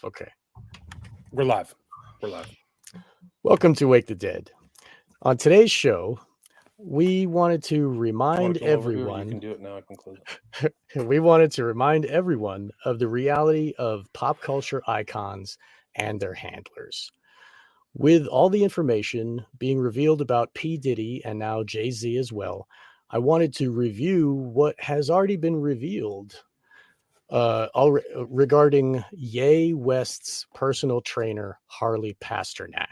Okay. We're live. Welcome to Wake the Dead. On today's show, we wanted to remind everyone. You can do it now. I can close it. We wanted to remind everyone of the reality of pop culture icons and their handlers. With all the information being revealed about P. Diddy and now Jay-Z as well, I wanted to review what has already been revealed regarding Ye West's personal trainer, Harley Pasternak.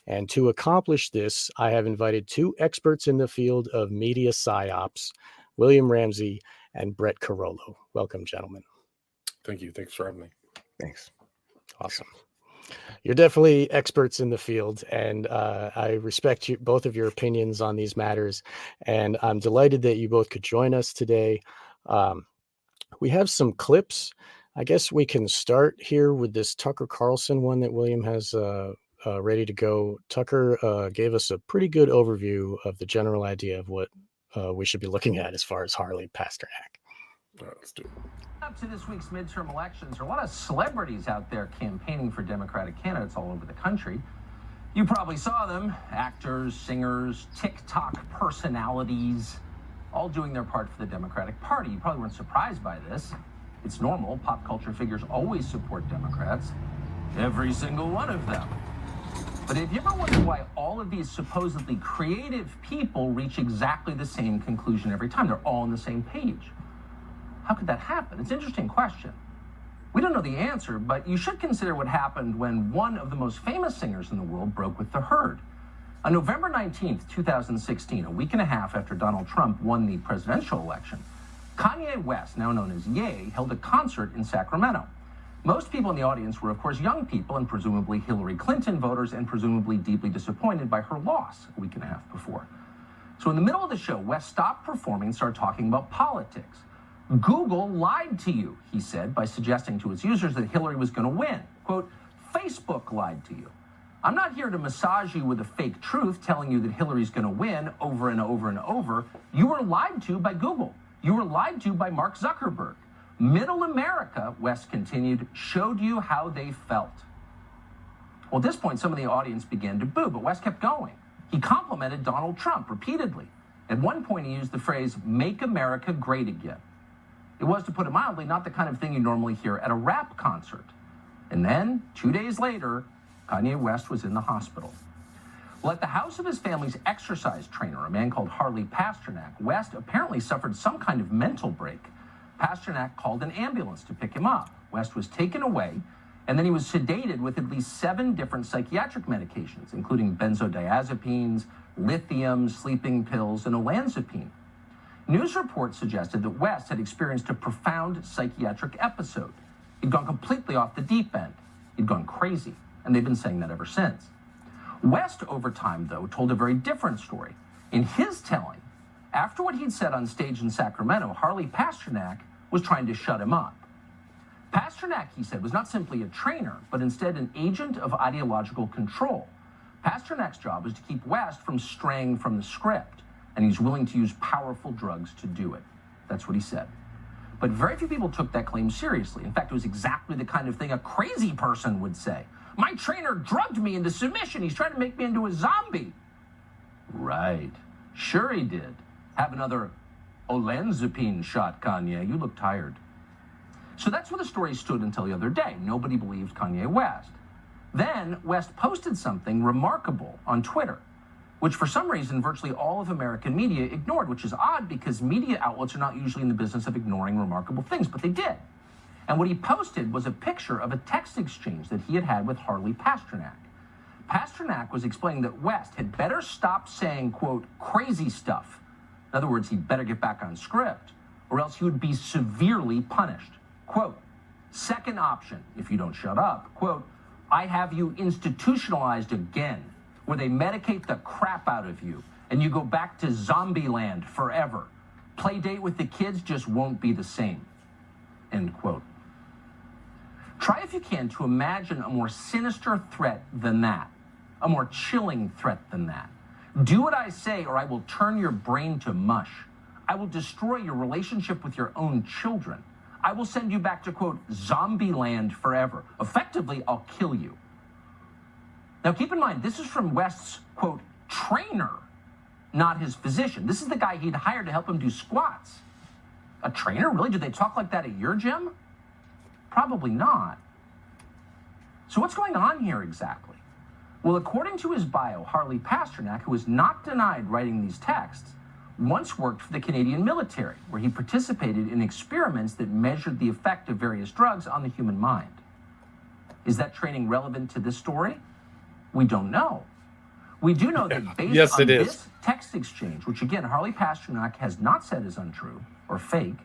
And to accomplish this, I have invited two experts in the field of media psyops, William Ramsey and Brett Carollo. Welcome, gentlemen. Thank you. Thanks for having me. Thanks. Awesome. You're definitely experts in the field, and I respect both of your opinions on these matters. And I'm delighted that you both could join us today. We have some clips. I guess we can start here with this Tucker Carlson one that William has ready to go. Tucker gave us a pretty good overview of the general idea of what we should be looking at as far as Harley Pasternak. All right, let's do it. Up to this week's midterm elections, there are a lot of celebrities out there campaigning for Democratic candidates all over the country. You probably saw them, actors, singers, TikTok personalities, all doing their part for the Democratic Party. You probably weren't surprised by this. It's normal. Pop culture figures always support Democrats. Every single one of them. But have you ever wondered why all of these supposedly creative people reach exactly the same conclusion every time? They're all on the same page. How could that happen? It's an interesting question. We don't know the answer, but you should consider what happened when one of the most famous singers in the world broke with the herd. On November 19th, 2016, a week and a half after Donald Trump won the presidential election, Kanye West, now known as Ye, held a concert in Sacramento. Most people in the audience were, of course, young people and presumably Hillary Clinton voters and presumably deeply disappointed by her loss a week and a half before. So in the middle of the show, West stopped performing and started talking about politics. Google lied to you, he said, by suggesting to its users that Hillary was going to win. Quote, Facebook lied to you. I'm not here to massage you with a fake truth telling you that Hillary's going to win over and over and over. You were lied to by Google. You were lied to by Mark Zuckerberg. Middle America, West continued, showed you how they felt. Well, at this point, some of the audience began to boo, but West kept going. He complimented Donald Trump repeatedly. At one point, he used the phrase, "Make America great again." It was, to put it mildly, not the kind of thing you normally hear at a rap concert. And then, 2 days later, Kanye West was in the hospital. Well, at the house of his family's exercise trainer, a man called Harley Pasternak, West apparently suffered some kind of mental break. Pasternak called an ambulance to pick him up. West was taken away, and then he was sedated with at least 7 different psychiatric medications, including benzodiazepines, lithium, sleeping pills, and olanzapine. News reports suggested that West had experienced a profound psychiatric episode. He'd gone completely off the deep end. He'd gone crazy, and they've been saying that ever since. West, over time, though, told a very different story. In his telling, after what he'd said on stage in Sacramento, Harley Pasternak was trying to shut him up. Pasternak, he said, was not simply a trainer, but instead an agent of ideological control. Pasternak's job was to keep West from straying from the script, and he's willing to use powerful drugs to do it. That's what he said. But very few people took that claim seriously. In fact, it was exactly the kind of thing a crazy person would say. My trainer drugged me into submission. He's trying to make me into a zombie. Right. Sure he did. Have another olanzapine shot, Kanye. You look tired. So that's where the story stood until the other day. Nobody believed Kanye West. Then West posted something remarkable on Twitter, which for some reason virtually all of American media ignored, which is odd because media outlets are not usually in the business of ignoring remarkable things, but they did. And what he posted was a picture of a text exchange that he had had with Harley Pasternak. Pasternak was explaining that West had better stop saying, quote, crazy stuff. In other words, he'd better get back on script, or else he would be severely punished. Quote, second option, if you don't shut up, quote, I have you institutionalized again, where they medicate the crap out of you, and you go back to zombie land forever. Play date with the kids just won't be the same. End quote. Try, if you can, to imagine a more sinister threat than that, a more chilling threat than that. Do what I say, or I will turn your brain to mush. I will destroy your relationship with your own children. I will send you back to, quote, zombie land forever. Effectively, I'll kill you. Now, keep in mind, this is from West's, quote, trainer, not his physician. This is the guy he'd hired to help him do squats. A trainer? Really? Do they talk like that at your gym? Probably not. So what's going on here exactly? Well, according to his bio, Harley Pasternak, who is not denied writing these texts, once worked for the Canadian military, where he participated in experiments that measured the effect of various drugs on the human mind. Is that training relevant to this story? We don't know. We do know that based on this text exchange, which again, Harley Pasternak has not said is untrue or fake,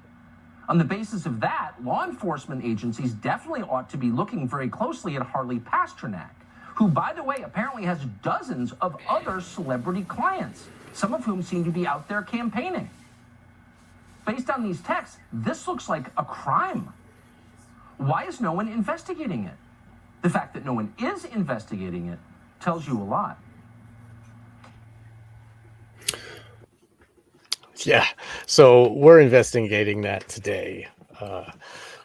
on the basis of that, law enforcement agencies definitely ought to be looking very closely at Harley Pasternak, who, by the way, apparently has dozens of other celebrity clients, some of whom seem to be out there campaigning. Based on these texts, this looks like a crime. Why is no one investigating it? The fact that no one is investigating it tells you a lot. Yeah, so we're investigating that today.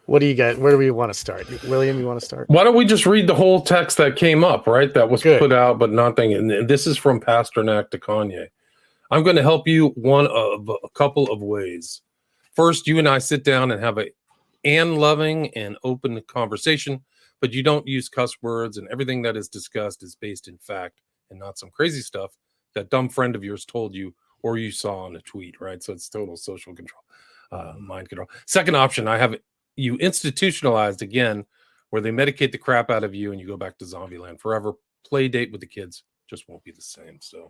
What do you got? Where do we want to start? William, you want to start? Why don't we just read the whole text that came up, right? That was put out, but nothing. And this is from Pasternak to Kanye. I'm going to help you one of a couple of ways. First, you and I sit down and have an loving and open conversation, but you don't use cuss words, and everything that is discussed is based in fact and not some crazy stuff that dumb friend of yours told you or you saw on a tweet, right? So it's total social control, mind control. Second option, I have you institutionalized again, where they medicate the crap out of you and you go back to zombie land forever. Play date with the kids just won't be the same. So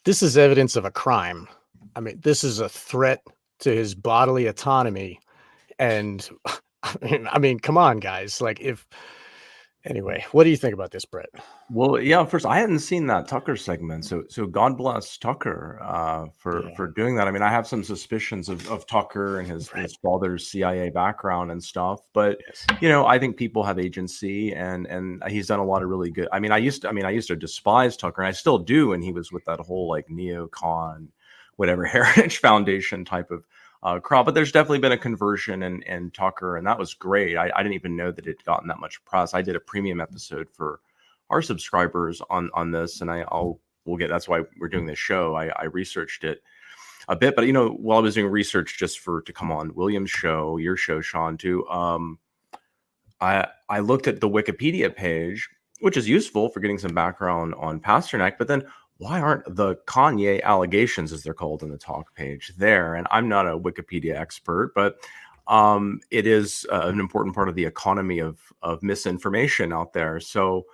this is evidence of a crime. I mean, this is a threat to his bodily autonomy. And I mean, come on, guys. Anyway, what do you think about this, Brett? Well, yeah, first, I hadn't seen that Tucker segment. So God bless Tucker for doing that. I mean, I have some suspicions of Tucker and his father's CIA background and stuff. But, I think people have agency and he's done a lot of really good. I used to despise Tucker, and I still do. And he was with that whole neocon, whatever, Heritage Foundation type of crowd, but there's definitely been a conversion in Tucker, and that was great. I didn't even know that it'd gotten that much press. I did a premium episode for our subscribers on this, and we'll get. That's why we're doing this show. I researched it a bit, but while I was doing research just to come on William's show, your show, Sean, too, I looked at the Wikipedia page, which is useful for getting some background on Pasternak, but then why aren't the Kanye allegations, as they're called, in the talk page there? And I'm not a Wikipedia expert, but it is an important part of the economy of misinformation out there. So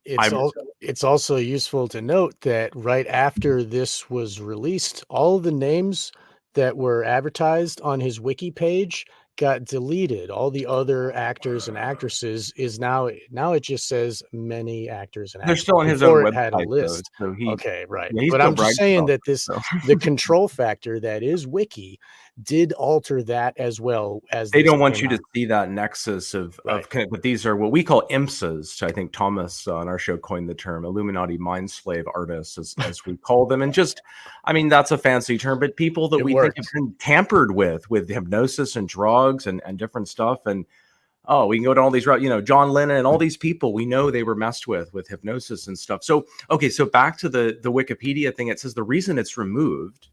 it's also useful to note that right after this was released, all the names that were advertised on his wiki page got deleted. All the other actors and actresses is now it just says many actors and actresses. They're still on his own website. Had a list. Though, so okay, right. Yeah, but I'm just saying that the control factor that is wiki did alter that as well as they don't want you to see that nexus of but these are what we call IMSAs. I think Thomas on our show coined the term Illuminati mind slave artists, as we call them. And that's a fancy term, but people that we think have been tampered with hypnosis and drugs and different stuff. And we can go to all these, John Lennon and all these people, we know they were messed with hypnosis and stuff. So, okay. So back to the Wikipedia thing, it says the reason it's removed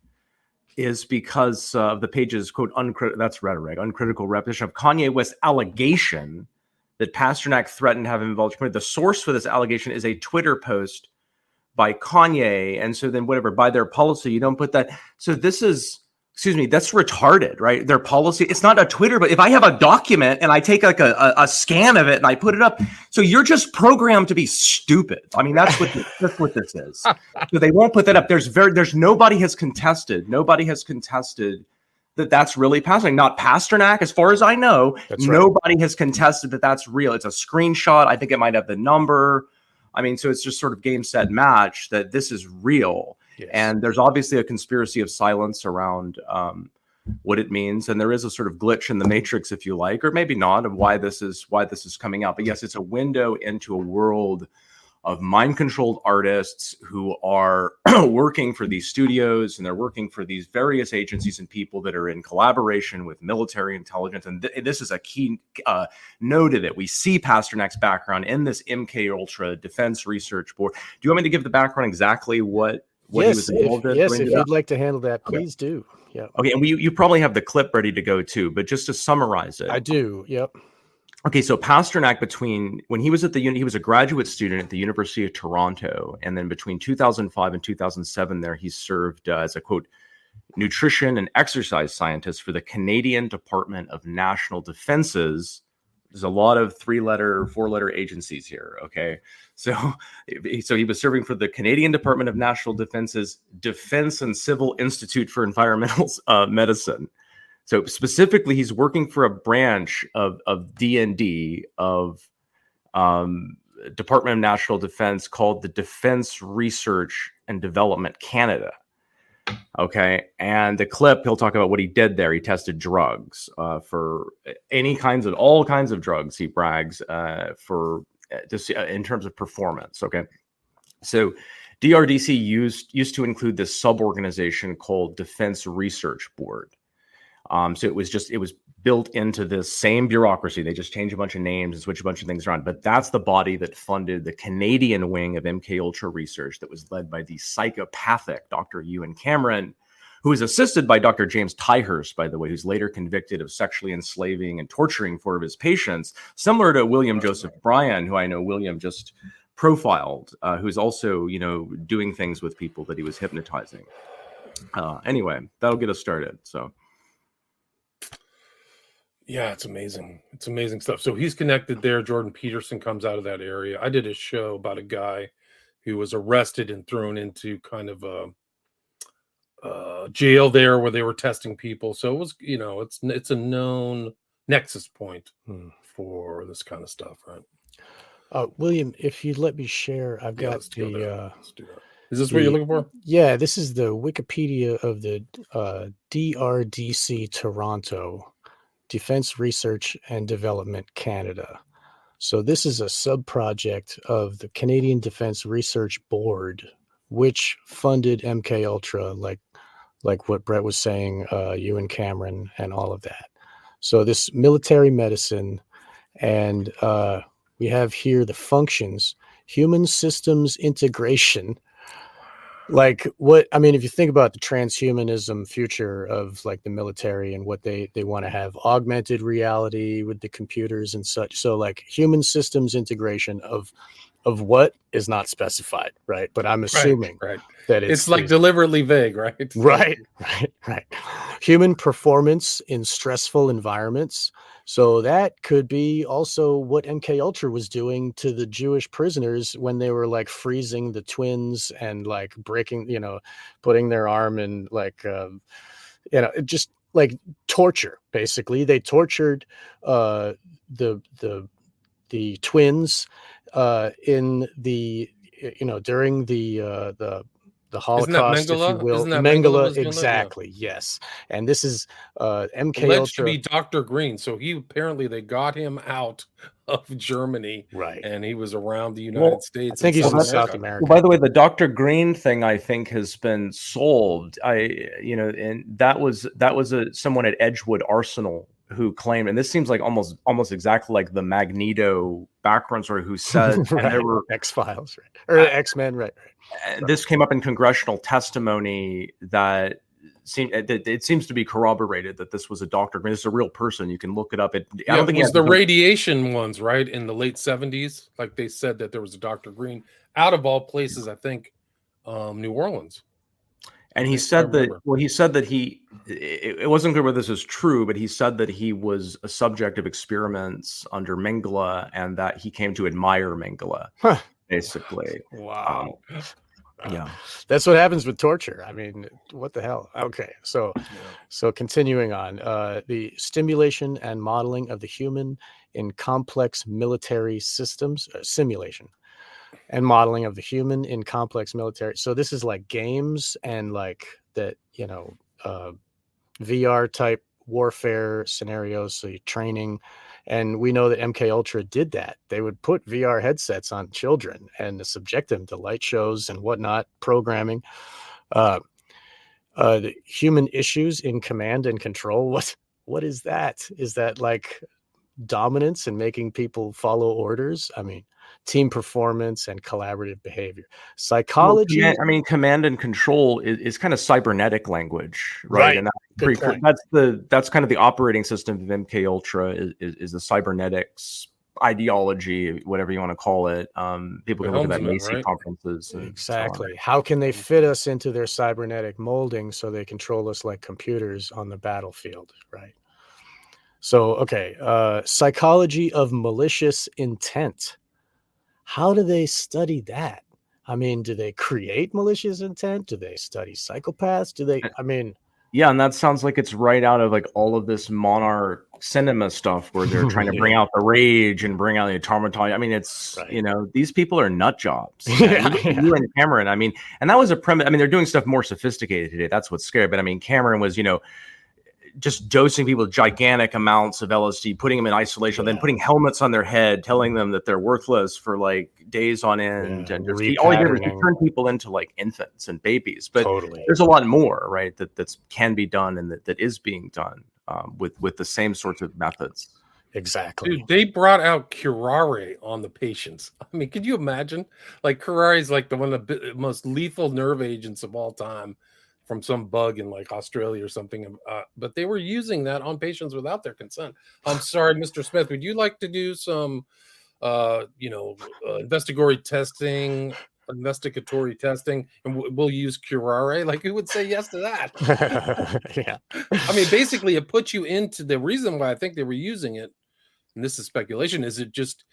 is because of the page's, quote, uncritical repetition of Kanye West's allegation that Pasternak threatened to have him involved. The source for this allegation is a Twitter post by Kanye. And so then by their policy, you don't put that. So this is, that's retarded, right? Their policy, it's not a Twitter, but if I have a document and I take a scan of it and I put it up, so you're just programmed to be stupid. I mean, that's what this is. So they won't put that up. Nobody has contested that that's really Pasternak. Not Pasternak, as far as I know. Nobody has contested that that's real. It's a screenshot. I think it might have the number. I mean, so it's just sort of game, set, match that this is real. Yes. And there's obviously a conspiracy of silence around what it means, and there is a sort of glitch in the matrix, if you like, or maybe not, of why this is coming out. But yes, it's a window into a world mind-controlled artists who are working for these studios, and they're working for these various agencies and people that are in collaboration with military intelligence. And this is a key note of it. We see Pasternak's background in this MK Ultra Defense Research Board. Do you want me to give the background exactly what he was involved in? Yes, if you'd like to handle that, please do. Yeah. Okay, and you probably have the clip ready to go too, but just to summarize it. I do, yep. Okay, so Pasternak, when he was at he was a graduate student at the University of Toronto, and then between 2005 and 2007 there, he served as a, quote, nutrition and exercise scientist for the Canadian Department of National Defense's. There's a lot of 4-letter agencies here, okay? So he was serving for the Canadian Department of National Defense's Defense and Civil Institute for Environmental Medicine. So specifically, he's working for a branch of DND, of Department of National Defense, called the Defense Research and Development Canada. Okay, and the clip, he'll talk about what he did there. He tested drugs for all kinds of drugs. He brags for just in terms of performance. Okay, so DRDC used to include this sub-organization called Defense Research Board. So it was built into this same bureaucracy. They just changed a bunch of names and switched a bunch of things around. But that's the body that funded the Canadian wing of MK Ultra research that was led by the psychopathic Dr. Ewan Cameron, who was assisted by Dr. James Tyhurst, by the way, who's later convicted of sexually enslaving and torturing 4 of his patients, similar to William Joseph Bryan, who I know William just profiled, who's also, doing things with people that he was hypnotizing. Anyway, that'll get us started. So. Yeah, it's amazing. It's amazing stuff. So he's connected there. Jordan Peterson comes out of that area. I did a show about a guy who was arrested and thrown into kind of a jail there where they were testing people. So it was, it's a known nexus point for this kind of stuff, right? William, if you'd let me share, I've got let's do that. Is this what you're looking for? Yeah, this is the Wikipedia of the DRDC Toronto, Defense Research and Development Canada. So this is a sub-project of the Canadian Defense Research Board, which funded MK Ultra, like what Brett was saying, Ewan Cameron and all of that. So this military medicine, and we have here the functions: human systems integration. If you think about the transhumanism future of like the military and what they want to have, augmented reality with the computers and such. So like human systems integration of what is not specified, right? But I'm assuming that it's like deliberately vague, right? Right. Human performance in stressful environments. So that could be also what MK Ultra was doing to the Jewish prisoners when they were like freezing the twins and like breaking, putting their arm in just like torture. Basically, they tortured the twins in the during the Holocaust, if you will. Mengele, exactly. Yes. And this is MK alleged Ultra to be Dr. Green. So they got him out of Germany, right? And he was around the United States. I think he's in South America. Well, by the way, the Dr. Green thing I think has been solved. And that was someone at Edgewood Arsenal who claimed, and this seems like almost exactly like the Magneto background story, who said, right. And there were X-Files, right? Or X-Men, right? This came up in congressional testimony that it seems to be corroborated that this was a Dr. Green. This is a real person. You can look it up. I don't think it was the radiation ones, right? In the late 70s, like they said that there was a Dr. Green out of all places. I think New Orleans. And he said that, it wasn't clear whether this is true, but he said that he was a subject of experiments under Mengele and that he came to admire Mengele, basically. Wow. Yeah. That's what happens with torture. I mean, what the hell? Okay. So continuing on, the stimulation and modeling of the human in complex military systems, simulation. And modeling of the human in complex military. So this is like games and like that, VR type warfare scenarios. So you're training And we know that MK Ultra did that. They would put VR headsets on children and subject them to light shows and whatnot, programming. The human issues in command and control. What is that? Is that like dominance and making people follow orders? I mean, team performance and collaborative behavior. Psychology. Well, command and control is kind of cybernetic language, right? And Good point. that's kind of the operating system of MK Ultra is the cybernetics ideology, whatever you want to call it. People can look at that Macy conferences. Exactly. So how can they fit us into their cybernetic molding so they control us like computers on the battlefield, right? So, okay, psychology of malicious intent. How do they study that? I mean, do they create malicious intent? Do they study psychopaths? Yeah, and that sounds like it's right out of like all of this Monarch cinema stuff where they're trying to bring out the rage and bring out the traumatology. I mean, it's, these people are nut jobs. You and Cameron, and that was a premise. They're doing stuff more sophisticated today. That's what's scary. But Cameron was, just dosing people with gigantic amounts of LSD, putting them in isolation, then putting helmets on their head, telling them that they're worthless for like days on end. And all he did was turn people into like infants and babies. But there's a lot more, right, that can be done and that is being done with the same sorts of methods. Exactly. Dude, they brought out curare on the patients. Could you imagine? Like curare is like one of the most lethal nerve agents of all time, from some bug in like Australia or something. But they were using that on patients without their consent. I'm sorry, Mr. Smith, would you like to do some, investigatory testing, and we'll use curare? Like, who would say yes to that? Yeah. Basically it puts you into the reason why I think they were using it. And this is speculation. Is it just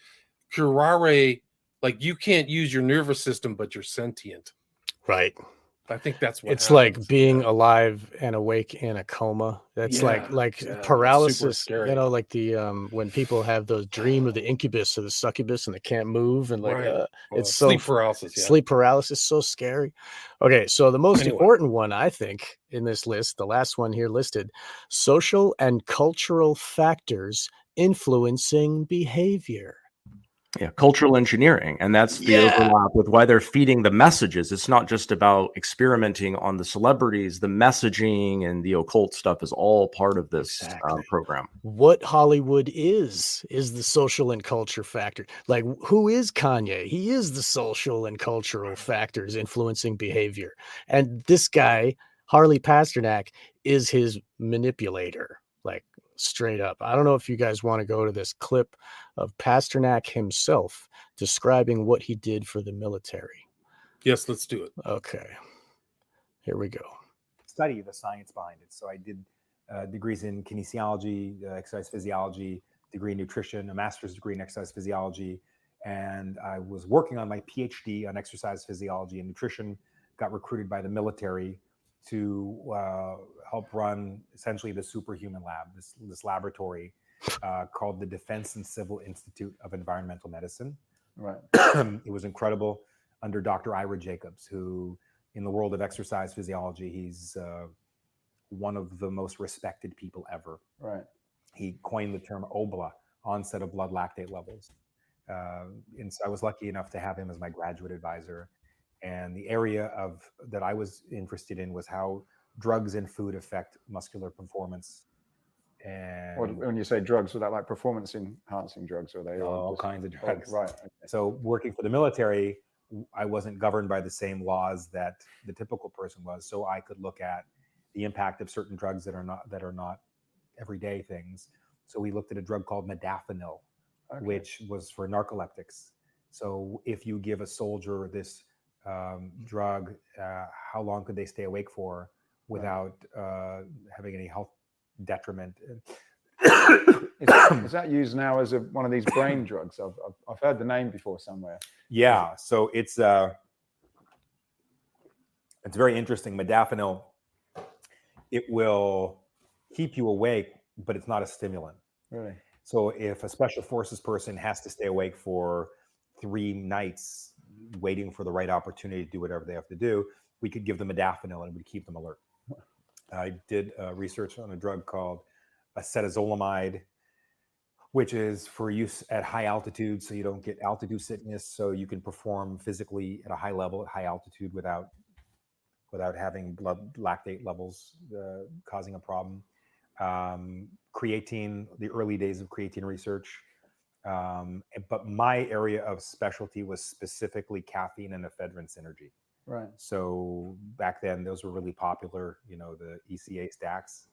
curare? Like you can't use your nervous system, but you're sentient. Right. I think that's what it's happens. Like being alive and awake in a coma. That's like paralysis, like the when people have those dream of the incubus or the succubus and they can't move and it's sleep paralysis. Sleep paralysis, so scary. Okay, so the most important one I think in this list, the last one here listed, social and cultural factors influencing behavior. Yeah, cultural engineering. And that's the overlap with why they're feeding the messages. It's not just about experimenting on the celebrities. The messaging and the occult stuff is all part of this program. What Hollywood is the social and culture factor. Like, who is Kanye? He is the social and cultural factors influencing behavior. And this guy, Harley Pasternak, is his manipulator. Like, straight up. I don't know if you guys want to go to this clip of Pasternak himself describing what he did for the military. Yes, let's do it. Okay. Here we go. Study the science behind it. So I did degrees in kinesiology, exercise physiology, degree in nutrition, a master's degree in exercise physiology, and I was working on my PhD on exercise physiology and nutrition, got recruited by the military to help run essentially the superhuman lab, this laboratory called the Defense and Civil Institute of Environmental Medicine. Right. It was incredible under Dr. Ira Jacobs, who in the world of exercise physiology, he's one of the most respected people ever. Right. He coined the term OBLA, onset of blood lactate levels. And so I was lucky enough to have him as my graduate advisor. And the area that I was interested in was how drugs and food affect muscular performance. And when you say drugs, was that like performance enhancing drugs, or are they all kinds of drugs? Right. Okay. So working for the military, I wasn't governed by the same laws that the typical person was. So I could look at the impact of certain drugs that are not everyday things. So we looked at a drug called modafinil, which was for narcoleptics. So if you give a soldier this drug, how long could they stay awake for without having any health detriment? Is that used now as one of these brain drugs? I've heard the name before somewhere. Yeah, so it's very interesting. Modafinil, it will keep you awake, but it's not a stimulant. Really? So if a special forces person has to stay awake for 3 nights waiting for the right opportunity to do whatever they have to do, we could give them modafinil and it would keep them alert. I did research on a drug called acetazolamide. which is for use at high altitude, so you don't get altitude sickness, so you can perform physically at a high level at high altitude without having blood lactate levels causing a problem. Creatine, the early days of creatine research. But my area of specialty was specifically caffeine and ephedrine synergy. Right. So back then, those were really popular, the ECA stacks.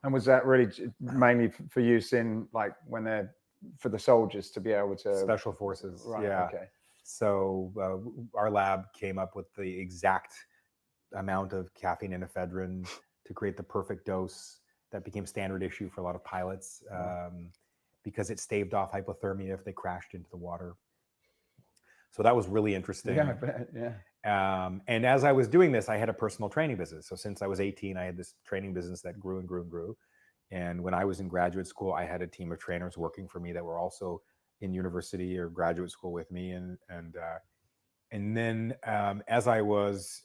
And was that really mainly for use in like when they're for the soldiers to be able to special forces? Right. Yeah. Okay. So our lab came up with the exact amount of caffeine and ephedrine to create the perfect dose that became standard issue for a lot of pilots because it staved off hypothermia if they crashed into the water. So that was really interesting. Yeah, I bet. Yeah. And as I was doing this, I had a personal training business. So since I was 18, I had this training business that grew and grew and grew. And when I was in graduate school, I had a team of trainers working for me that were also in university or graduate school with me. And then as I was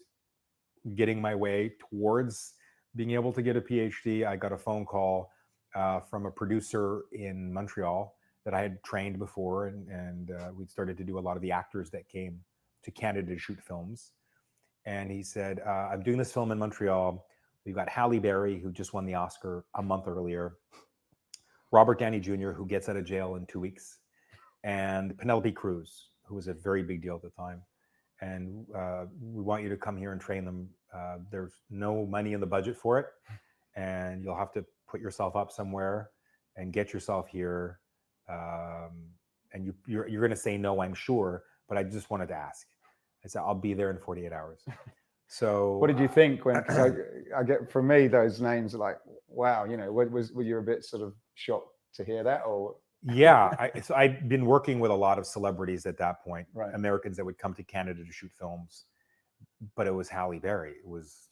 getting my way towards being able to get a PhD, I got a phone call from a producer in Montreal that I had trained before, and we'd started to do a lot of the actors that came to Canada to shoot films. And he said, I'm doing this film in Montreal. We've got Halle Berry, who just won the Oscar a month earlier, Robert Downey Jr., who gets out of jail in 2 weeks, and Penelope Cruz, who was a very big deal at the time. And we want you to come here and train them. There's no money in the budget for it, and you'll have to put yourself up somewhere and get yourself here. And you're going to say no, I'm sure, but I just wanted to ask. I said, I'll be there in 48 hours. So what did you think when, cause I get, for me, those names are like, wow, were you a bit sort of shocked to hear that, or? Yeah, so I'd been working with a lot of celebrities at that point, right. Americans that would come to Canada to shoot films, but it was Halle Berry. It was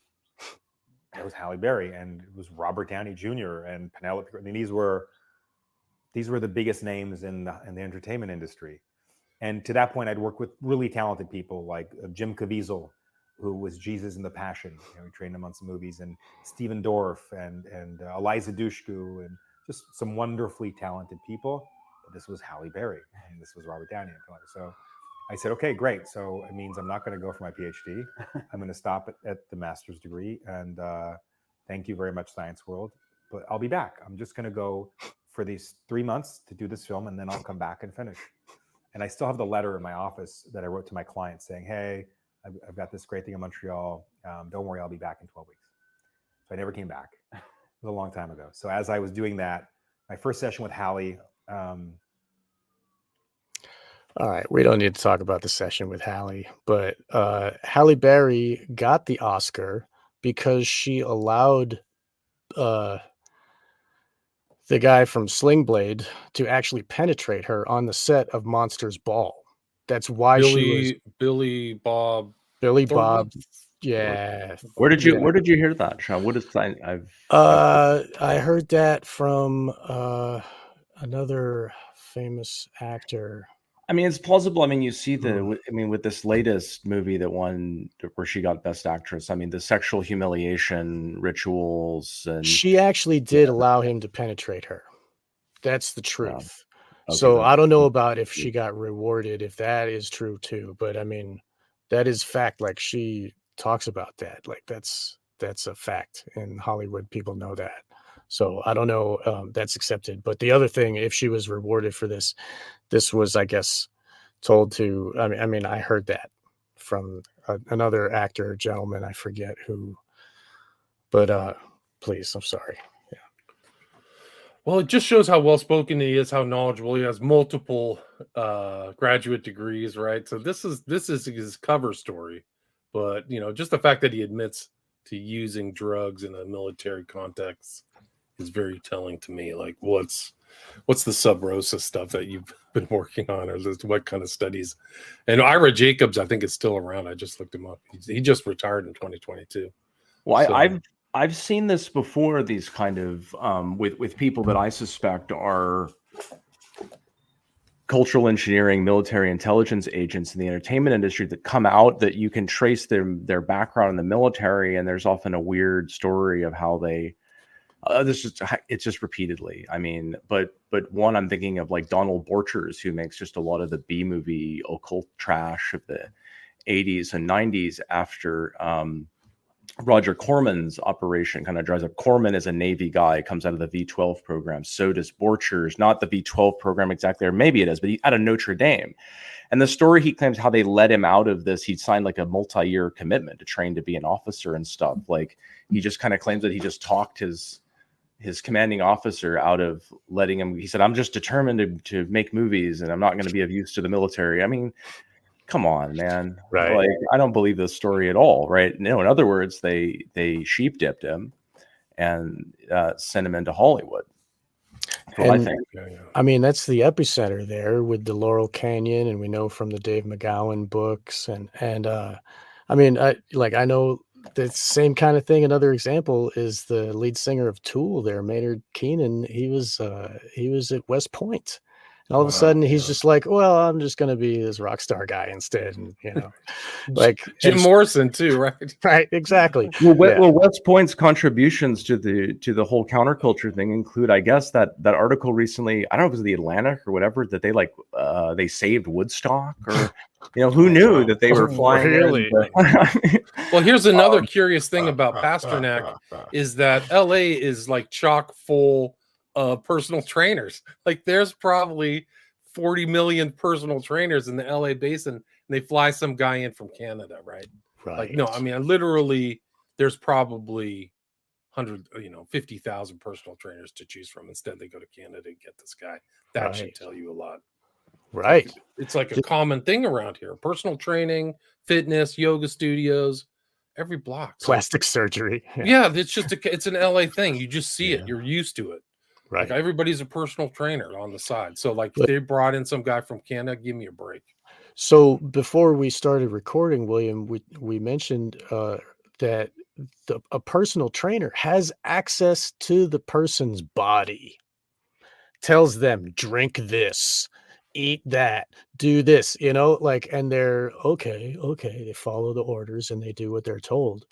Halle Berry, and it was Robert Downey Jr. and Penelope. I mean, these were the biggest names in the entertainment industry. And to that point, I'd worked with really talented people like Jim Caviezel, who was Jesus in the Passion. We trained him on some movies, and Stephen Dorff and Eliza Dushku, and just some wonderfully talented people. But this was Halle Berry, and this was Robert Downey. So I said, okay, great. So it means I'm not going to go for my PhD. I'm going to stop at the master's degree. And thank you very much, Science World. But I'll be back. I'm just going to go for these 3 months to do this film, and then I'll come back and finish. And I still have the letter in my office that I wrote to my client saying, hey, I've got this great thing in Montreal. Don't worry, I'll be back in 12 weeks. So I never came back. It was a long time ago. So as I was doing that, my first session with Halle. All right, we don't need to talk about the session with Halle, but Halle Berry got the Oscar because she allowed the guy from Sling Blade to actually penetrate her on the set of Monsters Ball. That's why Billy Bob. Yeah. Where did you hear that, Sean? What is that? I heard that from another famous actor. I mean, it's plausible. I mean, you see with this latest movie that won, where she got Best Actress. I mean, the sexual humiliation rituals, and she actually did allow him to penetrate her. That's the truth. Okay, so I don't know about if she got rewarded, if that is true too. But I mean, that is fact. Like, she talks about that. Like, that's a fact in Hollywood. People know that. So I don't know. That's accepted. But the other thing, if she was rewarded for this was, I guess, told to. I mean, I heard that from another actor, gentleman. I forget who. But please, I'm sorry. Yeah. Well, it just shows how well spoken he is, how knowledgeable he has, multiple graduate degrees, right? So this is his cover story, but just the fact that he admits to using drugs in a military context is very telling to me. Like, what's the sub rosa stuff that you've been working on, or what kind of studies? And Ira Jacobs, I think, is still around. I just looked him up. He just retired in 2022. Well, so, I've seen this before. These kind of with people that I suspect are cultural engineering, military intelligence agents in the entertainment industry that come out, that you can trace their background in the military, and there's often a weird story of how they It's just repeatedly. I mean, but one, I'm thinking of like Donald Borchers, who makes just a lot of the B movie occult trash of the 80s and 90s after Roger Corman's operation kind of dries up. Corman is a Navy guy, comes out of the V12 program. So does Borchers, not the V12 program exactly, or maybe it is, but he out of Notre Dame. And the story, he claims how they let him out of this. He signed like a multi-year commitment to train to be an officer and stuff. Like, he just kind of claims that he just talked his commanding officer out of letting him. He said, I'm just determined to make movies and I'm not going to be of use to the military. I mean, come on, man. Right. Like, I don't believe this story at all. Right. No, in other words, they sheep dipped him and sent him into Hollywood. That's what I think. I mean, that's the epicenter there with the Laurel Canyon, and we know from the Dave McGowan books, and I mean, I know the same kind of thing. Another example is the lead singer of Tool there, Maynard Keenan. He was at West Point. And all of a sudden, he's just like, well, I'm just going to be this rock star guy instead. And, like Jim Morrison too, right? Right. Exactly. Well, West Point's contributions to the whole counterculture thing include, I guess, that article recently, I don't know if it was the Atlantic or whatever, that they saved Woodstock, or, who knew that they were flying. Really? Well, here's another curious thing about Pasternak is that LA is like chock full personal trainers. Like, there's probably 40 million personal trainers in the LA basin, and they fly some guy in from Canada, right? Like, no, I mean, literally, there's probably 50,000 personal trainers to choose from. Instead, they go to Canada and get this guy. That should tell you a lot. Right. It's like a common thing around here. Personal training, fitness, yoga studios, every block. Plastic surgery. Yeah, it's just it's an LA thing. You just see it. You're used to it. Right. Like, everybody's a personal trainer on the side. So, like, they brought in some guy from Canada. Give me a break. So before we started recording, William, we mentioned that a personal trainer has access to the person's body, tells them, drink this, eat that, do this, and they're okay. They follow the orders and they do what they're told.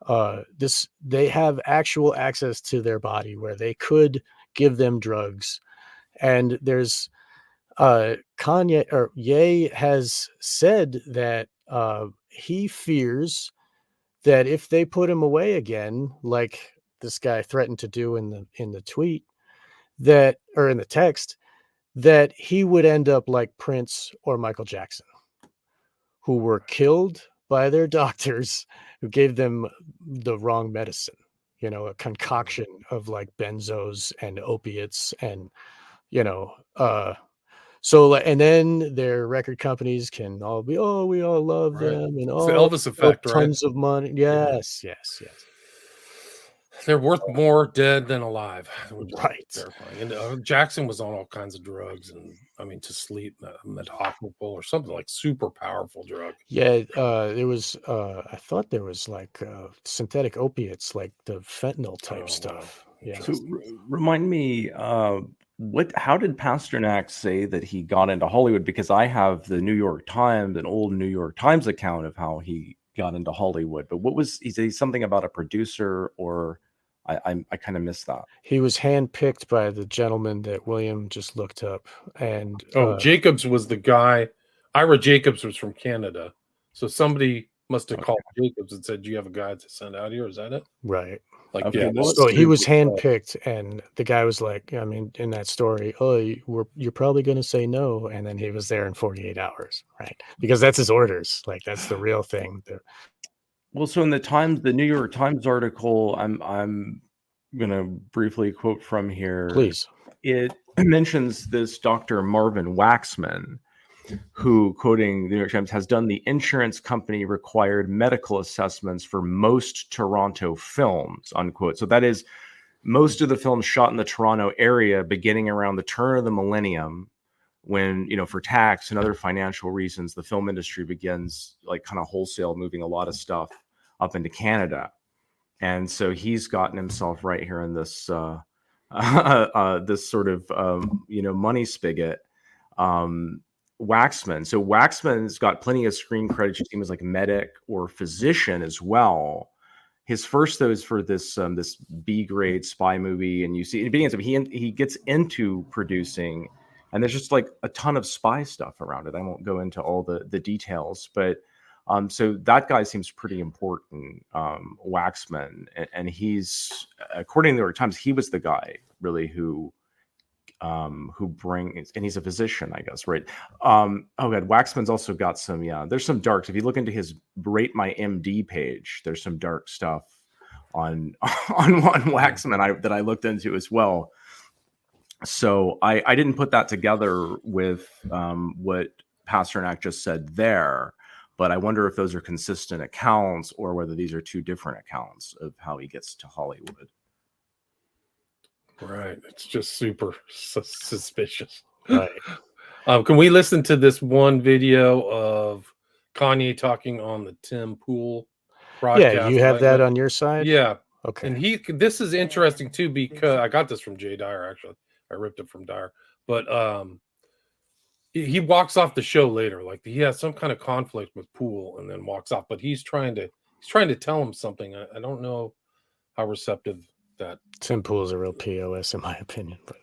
They have actual access to their body where they could give them drugs. And there's Kanye, or Ye, has said that he fears that if they put him away again, like this guy threatened to do in the tweet, or in the text, that he would end up like Prince or Michael Jackson, who were killed by their doctors who gave them the wrong medicine, a concoction of like benzos and opiates and, so, and then their record companies can all be, we all love them, and it's the Elvis effect, tons of money. Yes. They're worth more dead than alive. Right. And Jackson was on all kinds of drugs, and I mean, to sleep, methoxypyl or something like super powerful drug. Yeah, there was. I thought there was like synthetic opiates, like the fentanyl type stuff. Yeah. So remind me, how did Pasternak say that he got into Hollywood? Because I have the New York Times, an old New York Times account of how he got into Hollywood. But what was he said something about a producer, or I kind of missed that. He was handpicked by the gentleman that William just looked up, and Jacobs was the guy. Ira Jacobs was from Canada, so somebody must have called Jacobs and said, "Do you have a guy to send out here?" Is that it? Right. Like, so he was handpicked, and the guy was like, I mean, in that story, you're probably going to say no, and then he was there in 48 hours, right? Because that's his orders. Like, that's the real thing. Well, so in the New York Times article, I'm going to briefly quote from here. Please. It mentions this Dr. Marvin Waxman, who, quoting the New York Times, has done the insurance company required medical assessments for most Toronto films, unquote. So that is most of the films shot in the Toronto area beginning around the turn of the millennium, when, for tax and other financial reasons, the film industry begins like kind of wholesale moving a lot of stuff up into Canada. And so he's gotten himself right here in this this sort of money spigot. Waxman. So Waxman's got plenty of screen credits. You see him as like medic or physician as well. his first though is for this this B grade spy movie, and you see it begins. He gets into producing, and there's just like a ton of spy stuff around it. I won't go into all the details, but so that guy seems pretty important, Waxman, and he's, according to the New York Times, he was the guy really who brings, and he's a physician, I guess, right? Oh god, Waxman's also got some, there's some darks. If you look into his Rate My MD page, there's some dark stuff on Waxman that I looked into as well. So I didn't put that together with what Pasternak just said there, but I wonder if those are consistent accounts or whether these are two different accounts of how he gets to Hollywood. Right. It's just super suspicious. Right. Can we listen to this one video of Kanye talking on the Tim Pool broadcast? Yeah, you have that on your side? Yeah. Okay. And this is interesting too, because I got this from Jay Dyer, actually. I ripped it from Dyer. But he walks off the show later. Like he has some kind of conflict with Pool and then walks off. But he's trying to tell him something. I don't know how receptive that Tim Pool is a real POS in my opinion, but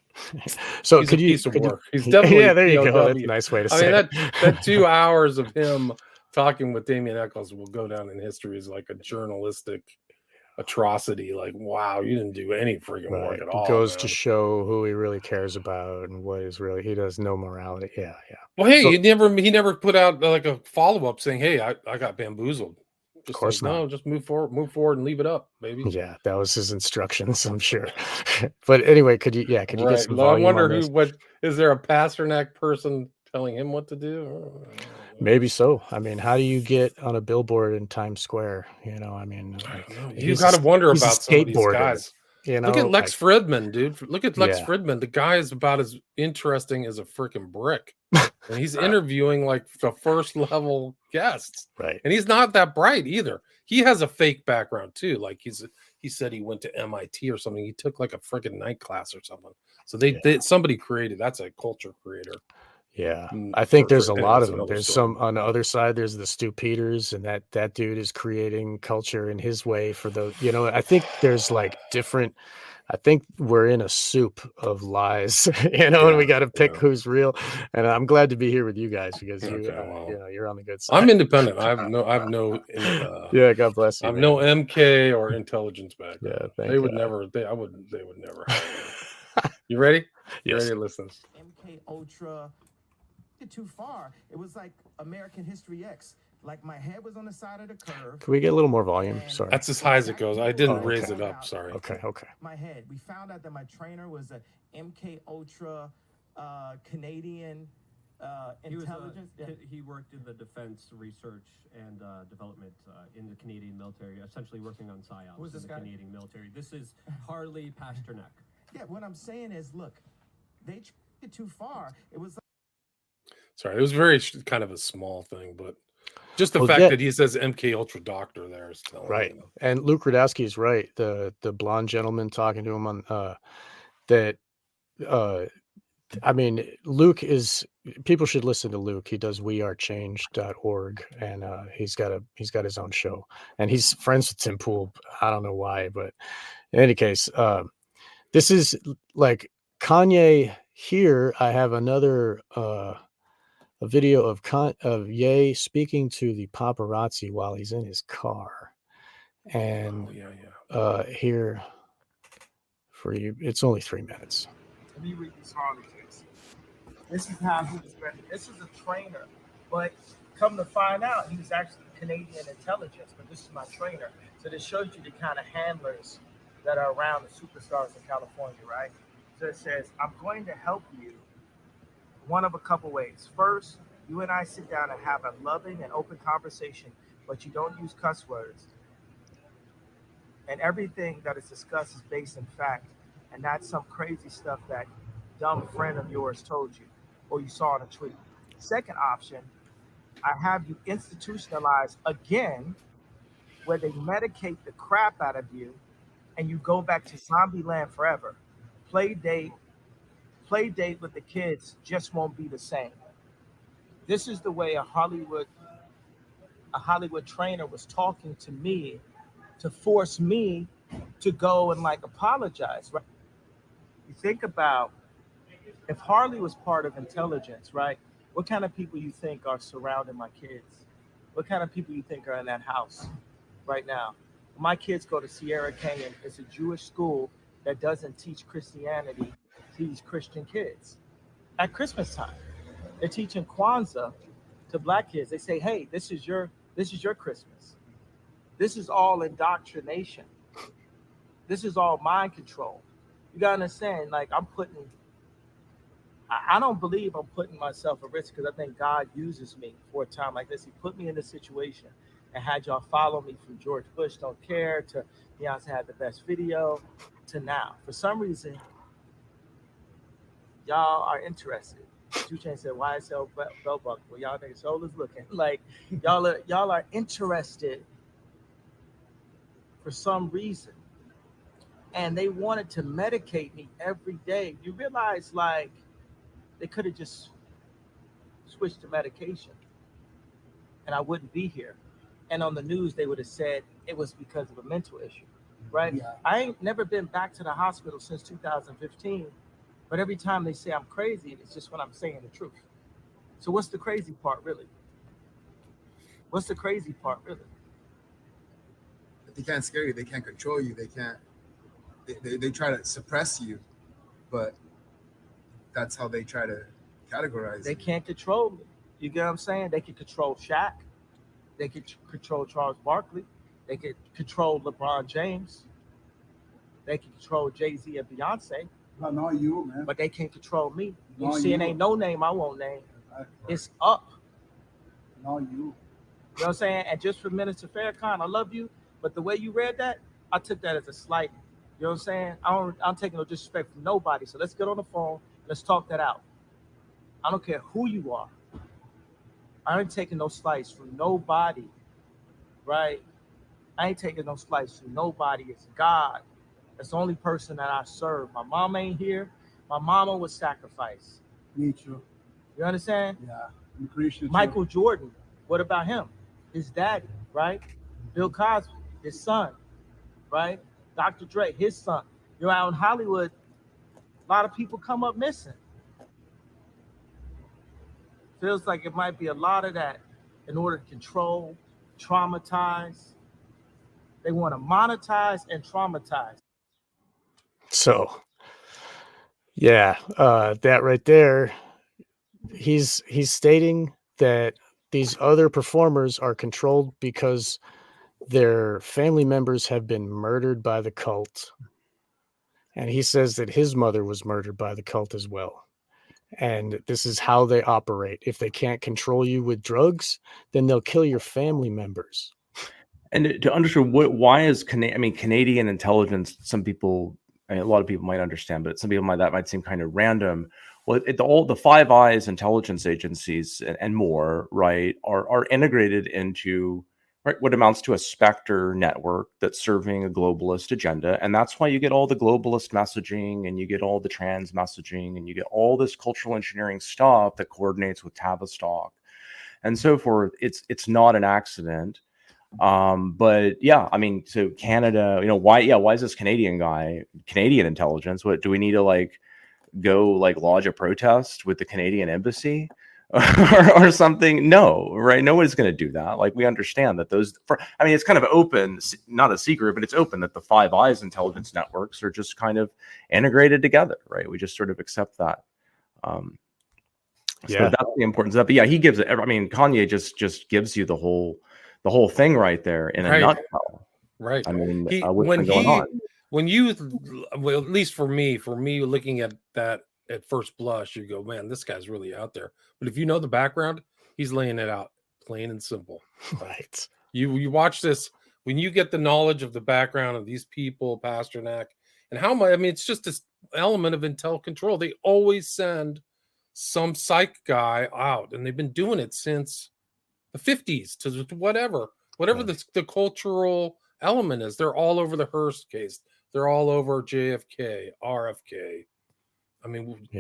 so he's could a you piece of could work. You, He's definitely yeah, there you POW. go. That's a nice way to say mean, it. that 2 hours of him talking with Damien Eccles will go down in history as like a journalistic atrocity. Like, wow, you didn't do any freaking work at all. It goes to show who he really cares about and what is really, he does no morality. Yeah. Well, hey, so, he never put out like a follow-up saying, hey, I got bamboozled. Just of course like, not. No, just move forward and leave it up, baby. Yeah, that was his instructions, I'm sure. But anyway, could you get some volume? I wonder what is there a Pasternak person telling him what to do? Maybe so. I mean, how do you get on a billboard in Times Square? You know, I mean, you got to wonder about some of these guys. You know, look at Lex Fridman, dude. Look at Lex Fridman. The guy is about as interesting as a freaking brick. And he's interviewing like the first level guests. Right. And he's not that bright either. He has a fake background too. Like he said he went to MIT or something. He took like a freaking night class or something. So somebody created, that's a culture creator. Yeah, I think there's a lot of them. There's some on the other side. There's the Stu Peters, and that dude is creating culture in his way for the. You know, I think there's like different. I think we're in a soup of lies, and we got to pick who's real. And I'm glad to be here with you guys because you're on the good side. I'm independent. I have no. Yeah, God bless you. I have no MK or intelligence background. Yeah, they would never. They would never. You ready? You Yes. ready to listen? MK Ultra. Too far. It was like American History X. Like my head was on the side of the curve. Can we get a little more volume? Sorry. That's as high as it goes. I didn't raise it up. Sorry. Okay. My head. We found out that my trainer was a MK Ultra Canadian intelligence. He worked in the defense research and development in the Canadian military, essentially working on psyops Who's this in the guy? Canadian military. This is Harley Pasternak. Yeah, what I'm saying is, look, they took it too far. It was. Sorry, it was very kind of a small thing, but just the fact that he says MK Ultra Doctor there is telling right. me. And Luke Radowski is right. The blonde gentleman talking to him on that. I mean, Luke is. People should listen to Luke. He does wearechange.org, and he's got his own show, and he's friends with Tim Pool. I don't know why, but in any case, this is like Kanye. Here, I have another. A video of Ye speaking to the paparazzi while he's in his car, and here for you, it's only 3 minutes. Let me read this Harley case. This is how he was ready. This is a trainer, but come to find out, he was actually Canadian intelligence. But this is my trainer, so this shows you the kind of handlers that are around the superstars in California, right? So it says, "I'm going to help you." One of a couple ways. First, you and I sit down and have a loving and open conversation, but you don't use cuss words. And everything that is discussed is based in fact, and not some crazy stuff that dumb friend of yours told you or you saw in a tweet. Second option, I have you institutionalized again, where they medicate the crap out of you and you go back to zombie land forever. Play date with the kids just won't be the same. This is the way a Hollywood trainer was talking to me to force me to go and like apologize, right? You think about if Harley was part of intelligence, right? What kind of people you think are surrounding my kids? What kind of people you think are in that house right now? My kids go to Sierra Canyon. It's a Jewish school that doesn't teach Christianity, teach Christian kids. At Christmas time, they're teaching Kwanzaa to black kids. They say, hey, this is your Christmas. This is all indoctrination. This is all mind control. You gotta understand, like I don't believe I'm putting myself at risk because I think God uses me for a time like this. He put me in this situation and had y'all follow me from George Bush Don't Care to Beyonce Had the Best Video to now. For some reason, y'all are interested. 2 Chainz said, YSL belt buckle. Well, y'all niggas shoulders looking. Like, y'all are interested for some reason. And they wanted to medicate me every day. You realize, like, they could have just switched to medication and I wouldn't be here. And on the news, they would have said it was because of a mental issue, right? Yeah. I ain't never been back to the hospital since 2015, but every time they say I'm crazy, it's just when I'm saying the truth. So what's the crazy part, really? What's the crazy part, really? They can't scare you. They can't control you. They can't. They try to suppress you, but that's how they try to categorize. They can't control me. You get what I'm saying? They can control Shaq. They can control Charles Barkley. They can control LeBron James. They can control Jay-Z and Beyonce. No, not you, man. But they can't control me. You see, it ain't no name I won't name. Right. It's up. Not you. You know what I'm saying? And just for Minister Farrakhan, I love you, but the way you read that, I took that as a slight. You know what I'm saying? I'm taking no disrespect from nobody. So let's get on the phone. Let's talk that out. I don't care who you are. I ain't taking no slice from nobody, right? I ain't taking no slice from nobody. It's God. That's the only person that I serve. My mom ain't here. My mama was sacrificed. Me too. You understand? Yeah. I'm Christian. Michael Jordan. What about him? His daddy, right? Bill Cosby, his son, right? Dr. Dre, his son. You're out in Hollywood. A lot of people come up missing. Feels like it might be a lot of that in order to control, traumatize. They want to monetize and traumatize. So, yeah, that right there, he's stating that these other performers are controlled because their family members have been murdered by the cult. And he says that his mother was murdered by the cult as well. And this is how they operate. If they can't control you with drugs, then they'll kill your family members. And to understand why is Canadian intelligence, some people, a lot of people might understand, but some people that might seem kind of random. Well, all the Five Eyes intelligence agencies and more, right, are integrated into what amounts to a Spectre network that's serving a globalist agenda. And that's why you get all the globalist messaging and you get all the trans messaging and you get all this cultural engineering stuff that coordinates with Tavistock and so forth. It's not an accident. But yeah, I mean, so Canada, why is this Canadian intelligence? What do we need to go lodge a protest with the Canadian embassy or something? No, right? Nobody's going to do that. We understand that it's kind of open, not a secret, but it's open that the Five Eyes intelligence networks are just kind of integrated together, right? We just sort of accept that. So that's the importance of that. But yeah, he gives it. I mean, Kanye just gives you the whole thing right there in a nutshell. Right. I mean, when you, well, at least for me looking at that at first blush, you go, man, this guy's really out there. But if you know the background, he's laying it out plain and simple. Right. You watch this, when you get the knowledge of the background of these people, Pasternak, and how much, it's just this element of intel control. They always send some psych guy out, and they've been doing it since the 50s to whatever the cultural element is. They're all over the Hearst case. They're all over JFK, RFK.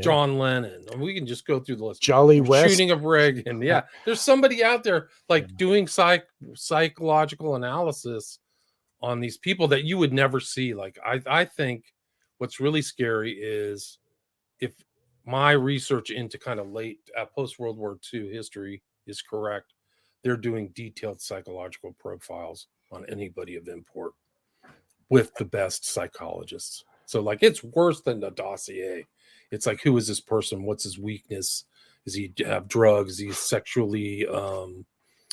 John Lennon. We can just go through the list. Jolly West. Shooting of Reagan. Yeah. There's somebody out there doing psychological analysis on these people that you would never see. Like I think what's really scary is if my research into kind of late post World War II history is correct, they're doing detailed psychological profiles on anybody of import with the best psychologists. So like it's worse than the dossier. It's like, who is this person? What's his weakness? Does he have drugs? Is he sexually